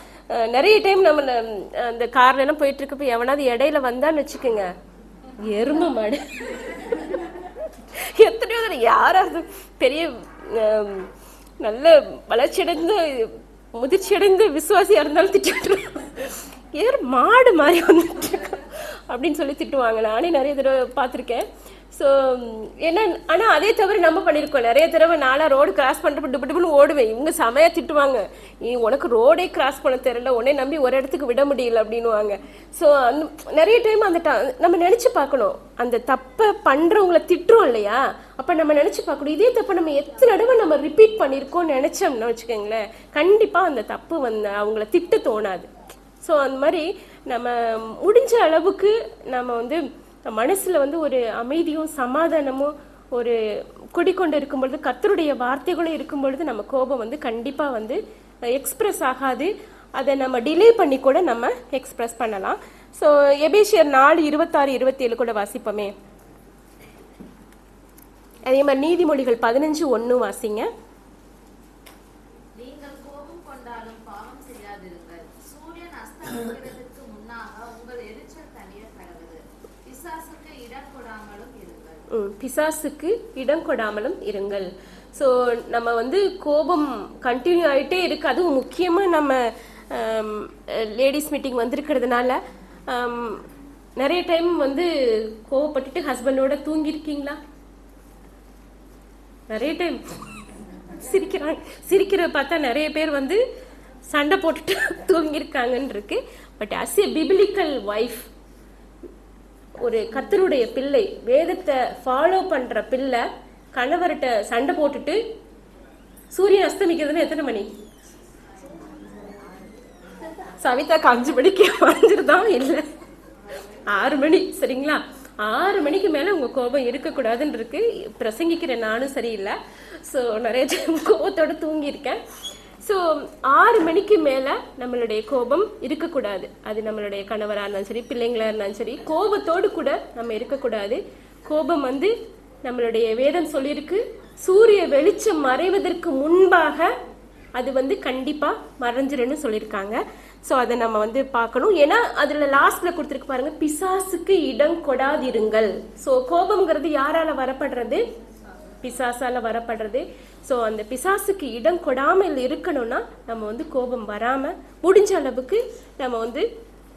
நிறைய டைம் நம்ம அந்த கார்லாம் போயிட்டு இருக்கப்போ எவனாவது இடையில வந்தான்னு வச்சுக்கோங்க, எருமை மாடு எத்தனையோ யாராவது பெரிய நல்ல வளர்ச்சியடைந்து முதிர்ச்சியடைந்து விசுவாசியா இருந்தாலும் திட்டு, ஏர் மாடு மாதிரி வந்துட்டு அப்படின்னு சொல்லி திட்டுவாங்க. நானே நிறைய தடவை பார்த்துருக்கேன். ஸோ என்ன, ஆனால் அதே தவிர நம்ம பண்ணியிருக்கோம் நிறைய தடவை. நாளாக ரோடு கிராஸ் பண்ணுறப்ப டிப்புன்னு ஓடுவேன், இவங்க செமையா திட்டுவாங்க, உனக்கு ரோடே கிராஸ் பண்ண தெரியல, உடனே நம்பி ஒரு இடத்துக்கு விட முடியல அப்படின்னுவாங்க. ஸோ அந்த நிறைய டைம் அந்த நம்ம நினச்சி பார்க்கணும், அந்த தப்பை பண்ணுறவங்கள திட்டுறோம் இல்லையா, அப்போ நம்ம நினச்சி பார்க்கணும், இதே தப்பை நம்ம எத்தனை தடவை நம்ம ரிப்பீட் பண்ணியிருக்கோம்னு நினச்சோம்னா வச்சுக்கோங்களேன், கண்டிப்பாக அந்த தப்பு வந்து அவங்கள திட்ட தோணாது. ஸோ அந்த மாதிரி நம்ம முடிஞ்ச அளவுக்கு நம்ம வந்து மனசில் வந்து ஒரு அமைதியும் சமாதானமும் ஒரு குடிக்கொண்டு இருக்கும் பொழுது, கர்த்தருடைய வார்த்தைகளும் இருக்கும் பொழுது நம்ம கோபம் வந்து கண்டிப்பாக வந்து எக்ஸ்பிரஸ் ஆகாது. அதை நம்ம டிலே பண்ணி கூட நம்ம எக்ஸ்பிரஸ் பண்ணலாம். ஸோ எபேசியர் 4:26-27 கூட வாசிப்போமே. அதே மாதிரி நீதிமொழிகள் 15:1 வாசிங்க. நீங்கள் கோபம் கொண்டாலும் பாவம் செய்யாதிருங்கள். சூரியன் அஸ்தமிக்கிறதுக்கு முன்னாக உங்கள் எரிச்சல் தணிய கடவுது. பிசாசுக்கு இடம் கொடாமலும் இருங்கள். பிசாசுக்கு இடம் கொடாமலும் இருங்கள். ஸோ நம்ம வந்து கோபம் கண்டினியூ ஆகிட்டே இருக்கு. அதுவும் முக்கியமாக நம்ம லேடிஸ் மீட்டிங் வந்திருக்கிறதுனால நிறைய டைம் வந்து கோவப்பட்டுட்டு ஹஸ்பண்டோட தூங்கியிருக்கீங்களா? நிறைய டைம் சிரிக்கிற பார்த்தா நிறைய பேர் வந்து சண்டை போட்டுட்டு தூங்கியிருக்காங்கன்னு இருக்கு. But as a biblical wife, ஒரு கர்த்தருடைய பிள்ளை, வேதத்தை ஃபாலோ பண்ற பிள்ளை கணவர்கிட்ட சண்டை போட்டுட்டு சூரியன் அஸ்தமிக்கிறதுன்னு எத்தனை மணி? சவிதாக்கு 5 மணிக்கு மறைஞ்சிருதான், இல்லை 6 மணி, சரிங்களா? 6 மணிக்கு மேலே உங்கள் கோபம் இருக்கக்கூடாதுன்னு இருக்கு. பிரசங்கிக்கிற நானும் சரியில்லை. ஸோ நிறைய கோபத்தோடு தூங்கியிருக்கேன். ஸோ 6 மணிக்கு மேலே நம்மளுடைய கோபம் இருக்கக்கூடாது. அது நம்மளுடைய கணவராக இருந்தாலும் சரி, பிள்ளைங்களாக இருந்தாலும் சரி, கோபத்தோடு கூட நம்ம இருக்கக்கூடாது. கோபம் வந்து நம்மளுடைய வேதம் சொல்லியிருக்கு, சூரிய வெளிச்சம் மறைவதற்கு முன்பாக அது வந்து கண்டிப்பாக மறைஞ்சிருன்னு சொல்லியிருக்காங்க. ஸோ அதை நம்ம வந்து பார்க்கணும். ஏன்னா அதில் லாஸ்ட்டில் கொடுத்துருக்கு பாருங்க, பிசாசுக்கு இடம் கொடாதிருங்கள். ஸோ கோபம்ங்கிறது யாரால வரப்படுறது? பிசாசால வரப்படுறது. ஸோ அந்த பிசாசுக்கு இடம் கொடாமல் இருக்கணும்னா நம்ம வந்து கோபம் வராமல் முடிஞ்ச அளவுக்கு நம்ம வந்து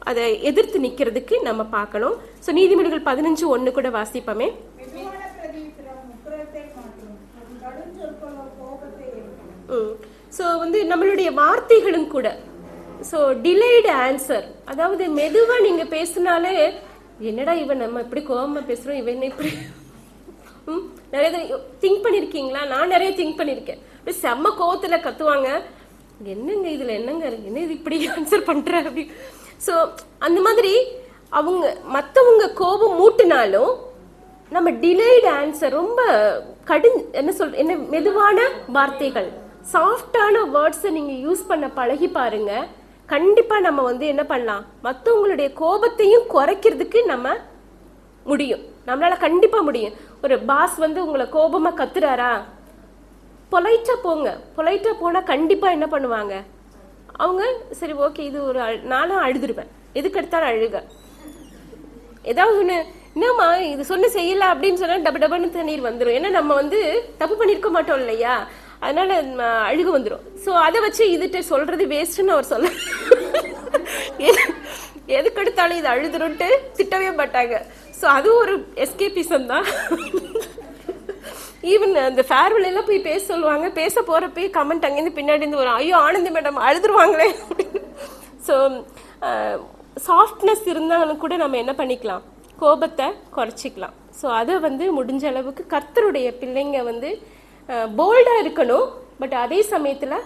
அதை எதிர்த்து நிற்கிறதுக்கு நம்ம பார்க்கணும். ஸோ நீதிமொழிகள் 15:1 கூட வாசிப்போமே. ஸோ வந்து நம்மளுடைய வார்த்தைகளும் கூட, ஸோ டிலேடு ஆன்சர், அதாவது மெதுவாக நீங்கள் பேசினாலே என்னடா இவன் நம்ம இப்படி கோபமாக பேசுகிறோம், இவன் இப்படி நிறைய திங்க் பண்ணியிருக்கீங்களா? நான் நிறைய திங்க் பண்ணியிருக்கேன். இப்படி செம்ம கோவத்தில் கத்துவாங்க, என்னங்க இதில் என்னங்க என்ன இது இப்படி ஆன்சர் பண்ணுற அப்படி. ஸோ அந்த மாதிரி அவங்க மற்றவங்க கோபம் மூட்டினாலும் நம்ம டிலேடு ஆன்சர், ரொம்ப என்ன மெதுவான வார்த்தைகள், சாஃப்டான வேர்ட்ஸை நீங்க யூஸ் பண்ண பழகி பாருங்க. கண்டிப்பா நம்ம வந்து என்ன பண்ணலாம், மற்றவங்களுடைய கோபத்தையும் குறைக்கிறதுக்கு நம்ம முடியும். நம்மளால கண்டிப்பா முடியும். ஒரு பாஸ் வந்து உங்களை கோபமா கத்துறாரா, பொலைட்டா போங்க. பொலைட்டா போனா கண்டிப்பா என்ன பண்ணுவாங்க அவங்க, சரி ஓகே இது ஒரு நானும் அழுதுருவேன், எதுக்கு எடுத்தாலும் அழுக. ஏதாவது ஒன்று என்னம்மா இது சொன்ன செய்யல அப்படின்னு சொன்னா டபு டபுன்னு தண்ணீர் வந்துடும். ஏன்னா நம்ம வந்து தப்பு பண்ணியிருக்க மாட்டோம் இல்லையா, அதனால அழுகு வந்துடும். ஸோ அதை வச்சு இதுட்டு சொல்றது வேஸ்ட்ன்னு அவர் சொல்ல, எதுக்கு எடுத்தாலும் இது அழுதுருன்ட்டு திட்டவே மாட்டாங்க. ஸோ அதுவும் ஒரு எஸ்கேபிசம் தான். ஈவன் அந்த ஃபேர்வெல் எல்லாம் போய் பேச சொல்லுவாங்க, பேச போறப்பே கமெண்ட் அங்கேருந்து பின்னாடி இருந்து வரும், ஐயோ ஆனந்தி மேடம் அழுதுருவாங்களே. ஸோ சாஃப்ட்னஸ் இருந்தாலும் கூட நம்ம என்ன பண்ணிக்கலாம், கோபத்தை குறைச்சிக்கலாம். ஸோ அதை வந்து முடிஞ்ச அளவுக்கு கர்த்தருடைய பிள்ளைங்க வந்து போல்டாக இருக்கணும். பட் அதே சமயத்தில்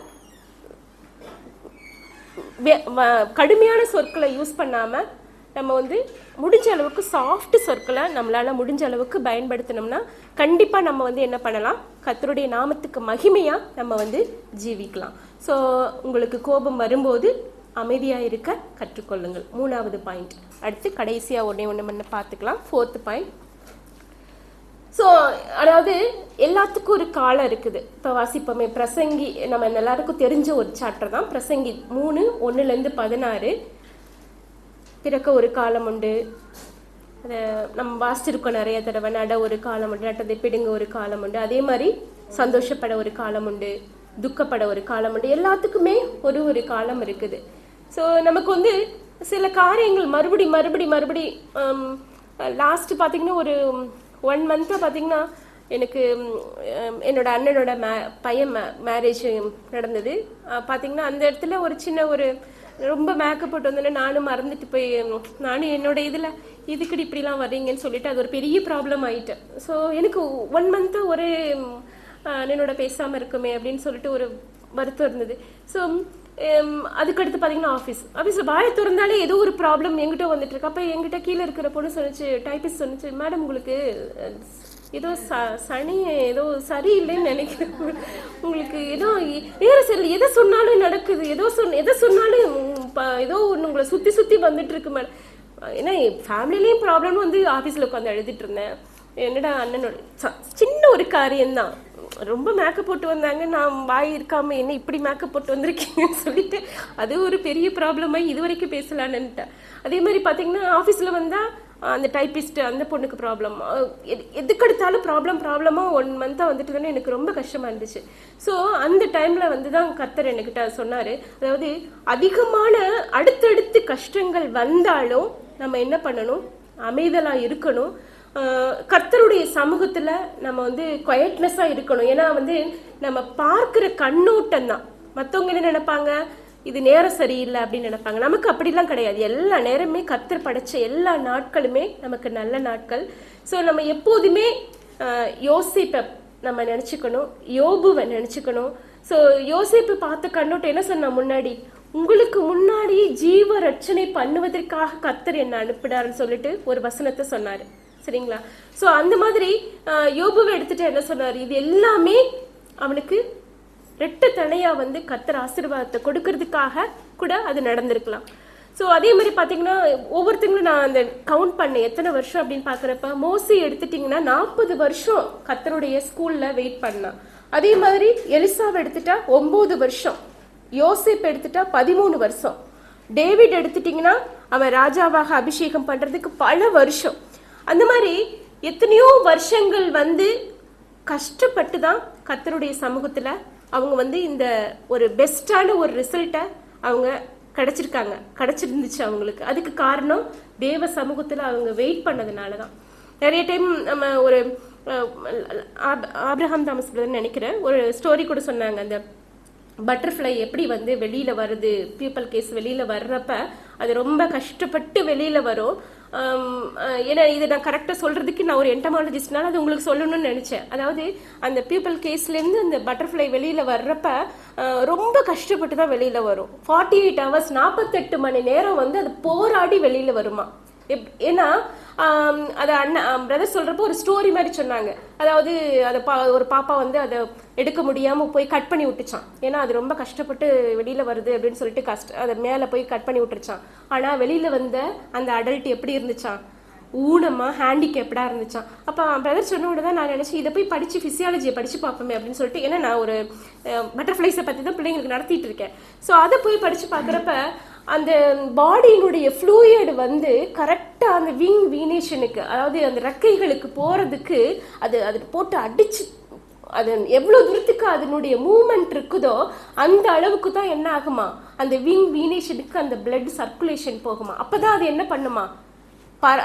கடுமையான சொற்களை யூஸ் பண்ணாமல் நம்ம வந்து முடிஞ்ச அளவுக்கு சாஃப்ட் சொற்களை நம்மளால் முடிஞ்ச அளவுக்கு பயன்படுத்தினோம்னா கண்டிப்பாக நம்ம வந்து என்ன பண்ணலாம், கர்த்தருடைய நாமத்துக்கு மகிமையாக நம்ம வந்து ஜீவிக்கலாம். ஸோ உங்களுக்கு கோபம் வரும்போது அமைதியாக இருக்க கற்றுக்கொள்ளுங்கள். 3வது பாயிண்ட். அடுத்து கடைசியாக ஒன்று பார்த்துக்கலாம். 4th point. ஸோ அதாவது எல்லாத்துக்கும் ஒரு காலம் இருக்குது. இப்போ வாசிப்போமே பிரசங்கி, நம்ம எல்லாருக்கும் தெரிஞ்ச ஒரு சாப்டர் தான் பிரசங்கி 3:1-16. பிறக்க ஒரு காலம் உண்டு, அதை நம்ம வாசிச்சிருக்கோம் நிறைய தடவை. நட ஒரு காலம் உண்டு, நட்டதை பிடுங்க ஒரு காலம் உண்டு. அதே மாதிரி சந்தோஷப்பட ஒரு காலம் உண்டு, துக்கப்பட ஒரு காலம் உண்டு. எல்லாத்துக்குமே ஒரு காலம் இருக்குது. ஸோ நமக்கு வந்து சில காரியங்கள் மறுபடி லாஸ்ட் பார்த்தீங்கன்னா ஒரு 1 மந்த்தாக பார்த்தீங்கன்னா எனக்கு என்னோட அண்ணனோட பையன் மேரேஜ் நடந்தது. பார்த்தீங்கன்னா அந்த இடத்துல ஒரு சின்ன ஒரு ரொம்ப மேக்கப் போட்டு வந்தோன்னே நானும் மறந்துட்டு போய், நானும் என்னோட இதில் இதுக்கடி இப்படிலாம் வர்றீங்கன்னு சொல்லிட்டு அது ஒரு பெரிய ப்ராப்ளம் ஆயிட்டேன். ஸோ எனக்கு 1 மந்த்தாக ஒரு அண்ணனோட பேசாமல் இருக்குமே அப்படின்னு சொல்லிட்டு ஒரு வருத்தம் இருந்தது. ஸோ அதுக்கடுத்து பார்த்தீங்கன்னா ஆஃபீஸில் வாயை திறந்தாலே ஏதோ ஒரு ப்ராப்ளம் எங்கிட்ட வந்துட்டு இருக்கு. அப்போ எங்கிட்ட கீழே இருக்கிற பொண்ணு சொன்னிச்சு, டைப்பிஸ்ட் சொன்னிச்சு, மேடம் உங்களுக்கு ஏதோ சனி ஏதோ சரியில்லைன்னு நினைக்கிறேன், உங்களுக்கு ஏதோ நேரம் சரி, எதை சொன்னாலும் நடக்குது, எதை சொன்னாலும் ஏதோ ஒன்று உங்களை சுற்றி வந்துட்டு இருக்கு மேடம். ஏன்னா ஃபேமிலிலையும் ப்ராப்ளம்னு வந்து ஆஃபீஸில் உட்காந்து எழுதிட்டு இருந்தேன். என்னடா அண்ணனோட சின்ன ஒரு காரியம்தான், ரொம்ப மேக்கப் போட்டு வந்தாங்க, நான் வாய் இருக்காம என்ன இப்படி மேக்கப் போட்டு வந்திருக்கீங்கன்னு சொல்லிட்டு அது ஒரு பெரிய ப்ராப்ளமாக இது வரைக்கும் பேசலான்னுட்டேன். அதே மாதிரி பார்த்தீங்கன்னா ஆஃபீஸில் வந்தால் அந்த டைப்பிஸ்ட் அந்த பொண்ணுக்கு ப்ராப்ளம், எதுக்கெடுத்தாலும் ப்ராப்ளமாக 1 மந்த்தாக வந்துட்டு தானே எனக்கு ரொம்ப கஷ்டமாக இருந்துச்சு. ஸோ அந்த டைமில் வந்து தான் கர்த்தர் என்கிட்ட சொன்னார், அதாவது அதிகமான அடுத்தடுத்து கஷ்டங்கள் வந்தாலும் நம்ம என்ன பண்ணணும், அமைதலாக இருக்கணும். கர்த்தருடைய சமூகத்தில் நம்ம வந்து குவைட்னஸாக இருக்கணும். ஏன்னா வந்து நம்ம பார்க்குற கண்ணோட்டம் தான். மற்றவங்க என்ன நினைப்பாங்க, இது நேரம் சரியில்லை அப்படின்னு நினைப்பாங்க. நமக்கு அப்படிலாம் கிடையாது. எல்லா நேரமே கர்த்தர் படைச்ச எல்லா நாட்களுமே நமக்கு நல்ல நாட்கள். ஸோ நம்ம எப்போதுமே யோசிப்பை நம்ம நினச்சிக்கணும், யோபுவை நினச்சிக்கணும். ஸோ யோசிப்பு பார்த்த கண்ணோட்டம் என்ன சொன்னா, முன்னாடி உங்களுக்கு முன்னாடி ஜீவ ரட்சணை பண்ணுவதற்காக கர்த்தர் என்ன அனுப்பினார்னு சொல்லிட்டு ஒரு வசனத்தை சொன்னார். சரிங்களா? ஸோ அந்த மாதிரி யோபுவை எடுத்துட்டு என்ன சொன்னார், இது எல்லாமே அவனுக்கு ரெட்ட தனையா வந்து கர்த்தர் ஆசீர்வாதத்தை கொடுக்கறதுக்காக கூட அது நடந்திருக்கலாம். ஸோ அதே மாதிரி பார்த்தீங்கன்னா ஒவ்வொருத்தங்களும் நான் அந்த கவுண்ட் பண்ணேன் எத்தனை வருஷம் அப்படின்னு பார்க்குறப்ப, மோசி எடுத்துட்டிங்கன்னா 40 வருஷம் கர்த்தருடைய ஸ்கூலில் வெயிட் பண்ணான். அதே மாதிரி எலிசாவை எடுத்துட்டா 9 வருஷம், யோசேப் எடுத்துட்டா 13 வருஷம், டேவிட் எடுத்துட்டிங்கன்னா அவன் ராஜாவாக அபிஷேகம் பண்ணுறதுக்கு பல வருஷம். அந்த மாதிரி எத்தனையோ வருஷங்கள் வந்து கஷ்டப்பட்டு தான் கர்த்தருடைய சமூகத்தில் அவங்க வந்து இந்த ஒரு பெஸ்டான ஒரு ரிசல்ட்டை அவங்க கிடைச்சிருந்துச்சு அவங்களுக்கு. அதுக்கு காரணம் தேவ சமூகத்தில் அவங்க வெயிட் பண்ணதுனால தான். நிறைய டைம் நம்ம ஒரு ஆப்ரஹாம் தாமஸ் பிரதர் நினைக்கிறேன் ஒரு ஸ்டோரி கூட சொன்னாங்க, அந்த பட்டர்ஃப்ளை எப்படி வந்து வெளியில் வருது, பீப்பிள் கேஸ் வெளியில் வர்றப்ப அது ரொம்ப கஷ்டப்பட்டு வெளியில் வரும். ஏன்னா இதை நான் கரெக்டாக சொல்கிறதுக்கு நான் ஒரு என்டமாலஜிஸ்ட்னால அது உங்களுக்கு சொல்லணும்னு நினச்சேன். அதாவது அந்த பீப்பிள் கேஸ்லேருந்து அந்த பட்டர்ஃப்ளை வெளியில் வர்றப்ப ரொம்ப கஷ்டப்பட்டு தான் வெளியில் வரும். 48 hours 48 மணி நேரம் வந்து அது போராடி வெளியில் வருமா. ஏன்னா அதை அண்ணன் பிரதர் சொல்றப்போ ஒரு ஸ்டோரி மாதிரி சொன்னாங்க. அதாவது அதை ஒரு பாப்பா வந்து அதை எடுக்க முடியாம போய் கட் பண்ணி விட்டுச்சான். ஏன்னா அது ரொம்ப கஷ்டப்பட்டு வெளியில வருது அப்படின்னு சொல்லிட்டு அதை மேல போய் கட் பண்ணி விட்டுருச்சான். ஆனா வெளியில வந்த அந்த அடல்ட் எப்படி இருந்துச்சான்? ஊனமா ஹேண்டிகேப்டா இருந்துச்சான். அப்போ பிரதர் சொன்ன உடனே தான் நான் நினைச்சேன், இதை போய் படிச்சு பிசியாலஜியை படிச்சு பார்ப்போமே அப்படின்னு சொல்லிட்டு. ஏன்னா நான் ஒரு பட்டர்ஃப்ளைஸை பத்தி தான் பிள்ளைங்களுக்கு நடத்திட்டு இருக்கேன். ஸோ அதை போய் படிச்சு பார்க்குறப்ப அந்த பாடியினுடைய ஃப்ளூயிட் வந்து கரெக்டாக அந்த விங் வீனேஷனுக்கு, அதாவது அந்த ரெக்கைகளுக்கு போகிறதுக்கு அது போட்டு அடிச்சு அது எவ்வளோ தூரத்துக்கு அதனுடைய மூமெண்ட் இருக்குதோ அந்த அளவுக்கு தான் என்ன ஆகுமா, அந்த விங் வீனேஷனுக்கு அந்த பிளட் சர்க்குலேஷன் போகுமா. அப்போதான் அது என்ன பண்ணுமா,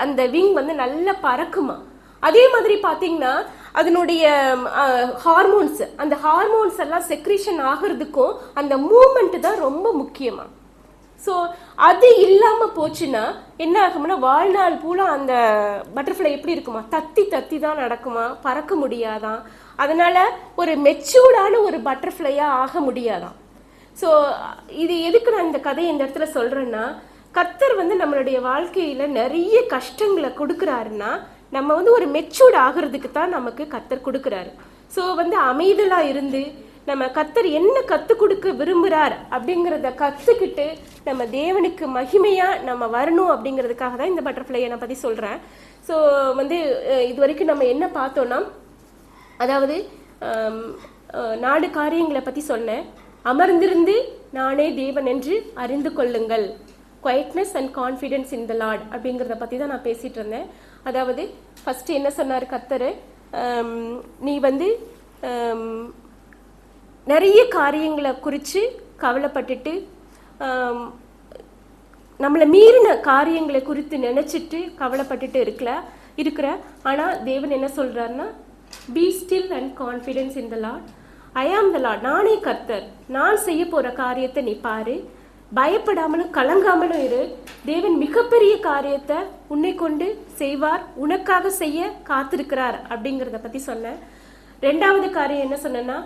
அந்த விங் வந்து நல்லா பறக்குமா. அதே மாதிரி பார்த்தீங்கன்னா அதனுடைய ஹார்மோன்ஸ், அந்த ஹார்மோன்ஸ் எல்லாம் செக்ரீஷன் ஆகிறதுக்கும் அந்த மூமெண்ட் தான் ரொம்ப முக்கியமா. ஸோ அது இல்லாமல் போச்சுன்னா என்ன ஆகும்னா வாழ்நாள் பூரா அந்த பட்டர்ஃப்ளை எப்படி இருக்குமா, தத்தி தத்தி தான் நடக்குமா, பறக்க முடியாதான். அதனால ஒரு மெச்சூர்டான ஒரு பட்டர்ஃப்ளையாக ஆக முடியாதான். ஸோ இது எதுக்கு நான் இந்த கதையை இந்த இடத்துல சொல்கிறேன்னா, கர்த்தர் வந்து நம்மளுடைய வாழ்க்கையில் நிறைய கஷ்டங்களை கொடுக்குறாருன்னா நம்ம வந்து ஒரு மெச்சூர்ட் ஆகிறதுக்கு தான் நமக்கு கர்த்தர் கொடுக்குறாரு. ஸோ வந்து அமைதலாக இருந்து நம்ம கர்த்தர் என்ன கற்றுக் கொடுக்க விரும்புகிறார் அப்படிங்கிறத கற்றுக்கிட்டு நம்ம தேவனுக்கு மகிமையாக நம்ம வரணும் அப்படிங்கிறதுக்காக தான் இந்த பட்டர்ஃப்ளையை நான் பற்றி சொல்கிறேன். ஸோ வந்து இது வரைக்கும் நம்ம என்ன பார்த்தோன்னா, அதாவது 4 காரியங்களை பற்றி சொன்னேன். அமர்ந்திருந்து நானே தேவன் என்று அறிந்து கொள்ளுங்கள், quietness and confidence in the Lord அப்படிங்கிறத பற்றி தான் நான் பேசிகிட்டு இருந்தேன். அதாவது ஃபஸ்ட்டு என்ன சொன்னார் கர்த்தர், நீ வந்து நிறைய காரியங்களை குறித்து கவலைப்பட்டுட்டு நம்மளை மீறின காரியங்களை குறித்து நினச்சிட்டு கவலைப்பட்டுட்டு இருக்கிற ஆனால் தேவன் என்ன சொல்கிறாருன்னா, be still and confidence in the Lord, I am the Lord, நானே கர்த்தர், நான் செய்ய போகிற காரியத்தை நீ பாரு, பயப்படாமலும் கலங்காமலும் இரு, தேவன் மிகப்பெரிய காரியத்தை உன்னை கொண்டு செய்வார், உனக்காக செய்ய காத்திருக்கிறார் அப்படிங்கிறத பற்றி சொன்னேன். 2வது காரியம் என்ன சொன்னேன்னா,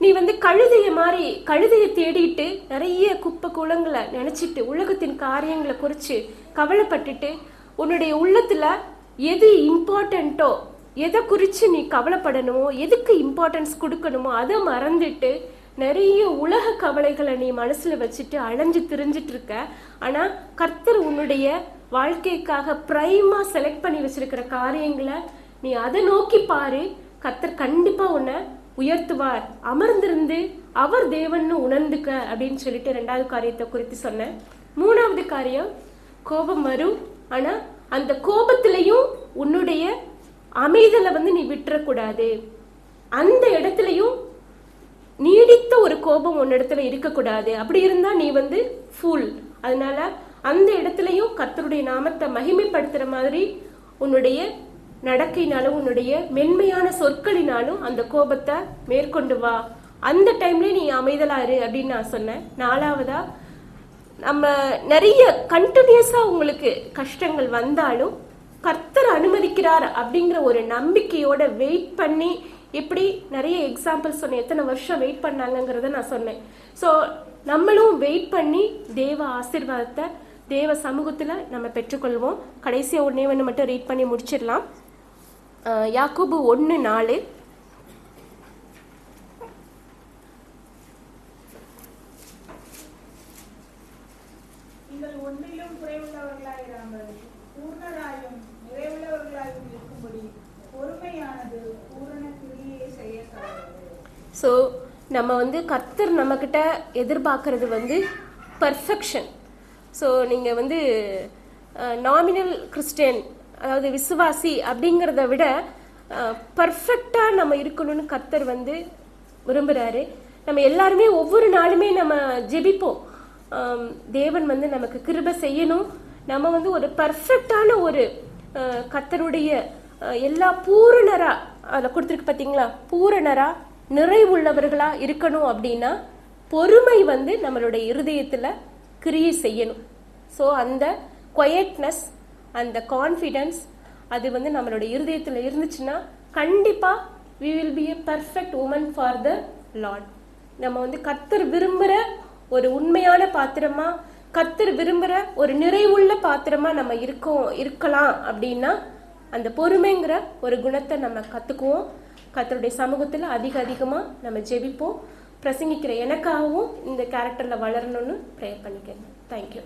நீ வந்து கழுதையை தேடிட்டு நிறைய குப்பை குளங்களை நினைச்சிட்டு உலகத்தின் காரியங்களை குறித்து கவலைப்பட்டுட்டு உன்னுடைய உள்ளத்துல எது இம்பார்ட்டண்ட்டோ, எதை குறித்து நீ கவலைப்படணுமோ, எதுக்கு இம்பார்ட்டன்ஸ் கொடுக்கணுமோ அதை மறந்துட்டு நிறைய உலக கவலைகளை நீ மனசுல வச்சுட்டு அலைஞ்சு திரிஞ்சிட்டு இருக்க. ஆனா கர்த்தர் உன்னுடைய வாழ்க்கைக்காக பிரைமா செலக்ட் பண்ணி வச்சிருக்கிற காரியங்களை நீ அதை நோக்கி பாரு, கர்த்தர் கண்டிப்பா உன்னை உயர்த்துவார், அமர்ந்திருந்து அவர் தேவன்னு உணர்ந்துக்க அப்படின்னு சொல்லிட்டு 2வது காரியத்தை குறித்து சொன்னேன். 3வது காரியம், கோபம் வரும், ஆனா அந்த கோபத்திலையும் உன்னுடைய அமைதலை வந்து நீ விட்டுறக்கூடாது. அந்த இடத்துலையும் நீடித்த ஒரு கோபம் உன்னிடத்துல இருக்கக்கூடாது. அப்படி இருந்தா நீ வந்து ஃபூல். அதனால அந்த இடத்துலையும் கர்த்தருடைய நாமத்தை மகிமைப்படுத்துற மாதிரி உன்னுடைய நடக்கையினாலும் உன்னுடைய மென்மையான சொற்களினாலும் அந்த கோபத்தை மேற்கொண்டு வா. அந்த டைம்ல நீ அமைதலாரு அப்படின்னு நான் சொன்னேன். 4வதா, நம்ம நிறைய கண்டினியூஸா உங்களுக்கு கஷ்டங்கள் வந்தாலும் கர்த்தர் அனுமதிக்கிறார் அப்படிங்கிற ஒரு நம்பிக்கையோட வெயிட் பண்ணி, எப்படி நிறைய எக்ஸாம்பிள் சொன்னேன், எத்தனை வருஷம் வெயிட் பண்ணாங்கிறத நான் சொன்னேன். ஸோ நம்மளும் வெயிட் பண்ணி தேவ ஆசீர்வாதத்தை தேவ சமூகத்துல நம்ம பெற்றுக்கொள்வோம். கடைசியா ஒண்ணு மட்டும் ரீட் பண்ணி முடிச்சிடலாம். யாக்கோபு 1:4. நீங்கள் ஒன்றிலும் குறைவுள்ளவர்களாயிராமல் பூர்ணராயும் நிறைவுள்ளவர்களாயும் இருக்கும்படி பொறுமையானது பூரண கிரியை செய்ய கடவுளது. ஸோ நம்ம வந்து கர்த்தர் நம்மக்கிட்ட எதிர்பார்க்கறது வந்து பர்ஃபெக்ஷன். ஸோ நீங்கள் வந்து நாமினல் கிறிஸ்டியன், அதாவது விசுவாசி அப்படிங்கிறத விட பர்ஃபெக்டாக நம்ம இருக்கணும்னு கர்த்தர் வந்து விரும்புகிறாரு. நம்ம எல்லாருமே ஒவ்வொரு நாளுமே நம்ம ஜெபிப்போம், தேவன் வந்து நமக்கு கிருபை செய்யணும், நம்ம வந்து ஒரு பர்ஃபெக்டான ஒரு கர்த்தருடைய எல்லா பூரணரா அதில் கொடுத்துருக்கு பார்த்தீங்களா, பூரணரா நிறைவுள்ளவர்களா இருக்கணும். அப்படின்னா பொறுமை வந்து நம்மளுடைய இருதயத்தில் கிரியை செய்யணும். ஸோ அந்த குவைட்னஸ், அந்த கான்ஃபிடென்ஸ் அது வந்து நம்மளுடைய இருதயத்தில் இருந்துச்சுன்னா கண்டிப்பாக we will be a perfect woman for the Lord. நம்ம வந்து கர்த்தர் விரும்புகிற ஒரு உண்மையான பாத்திரமா, கர்த்தர் விரும்புகிற ஒரு நிறைவுள்ள பாத்திரமா நம்ம இருக்கலாம் அப்படின்னா அந்த பொறுமைங்கிற ஒரு குணத்தை நம்ம கற்றுக்குவோம். கர்த்தருடைய சமூகத்தில் அதிகமாக நம்ம ஜெபிப்போம். பிரசங்கிக்கிற எனக்காகவும் இந்த கேரக்டரில் வளரணும்னு ப்ரேயர் பண்ணிக்கிறேன். தேங்க்யூ.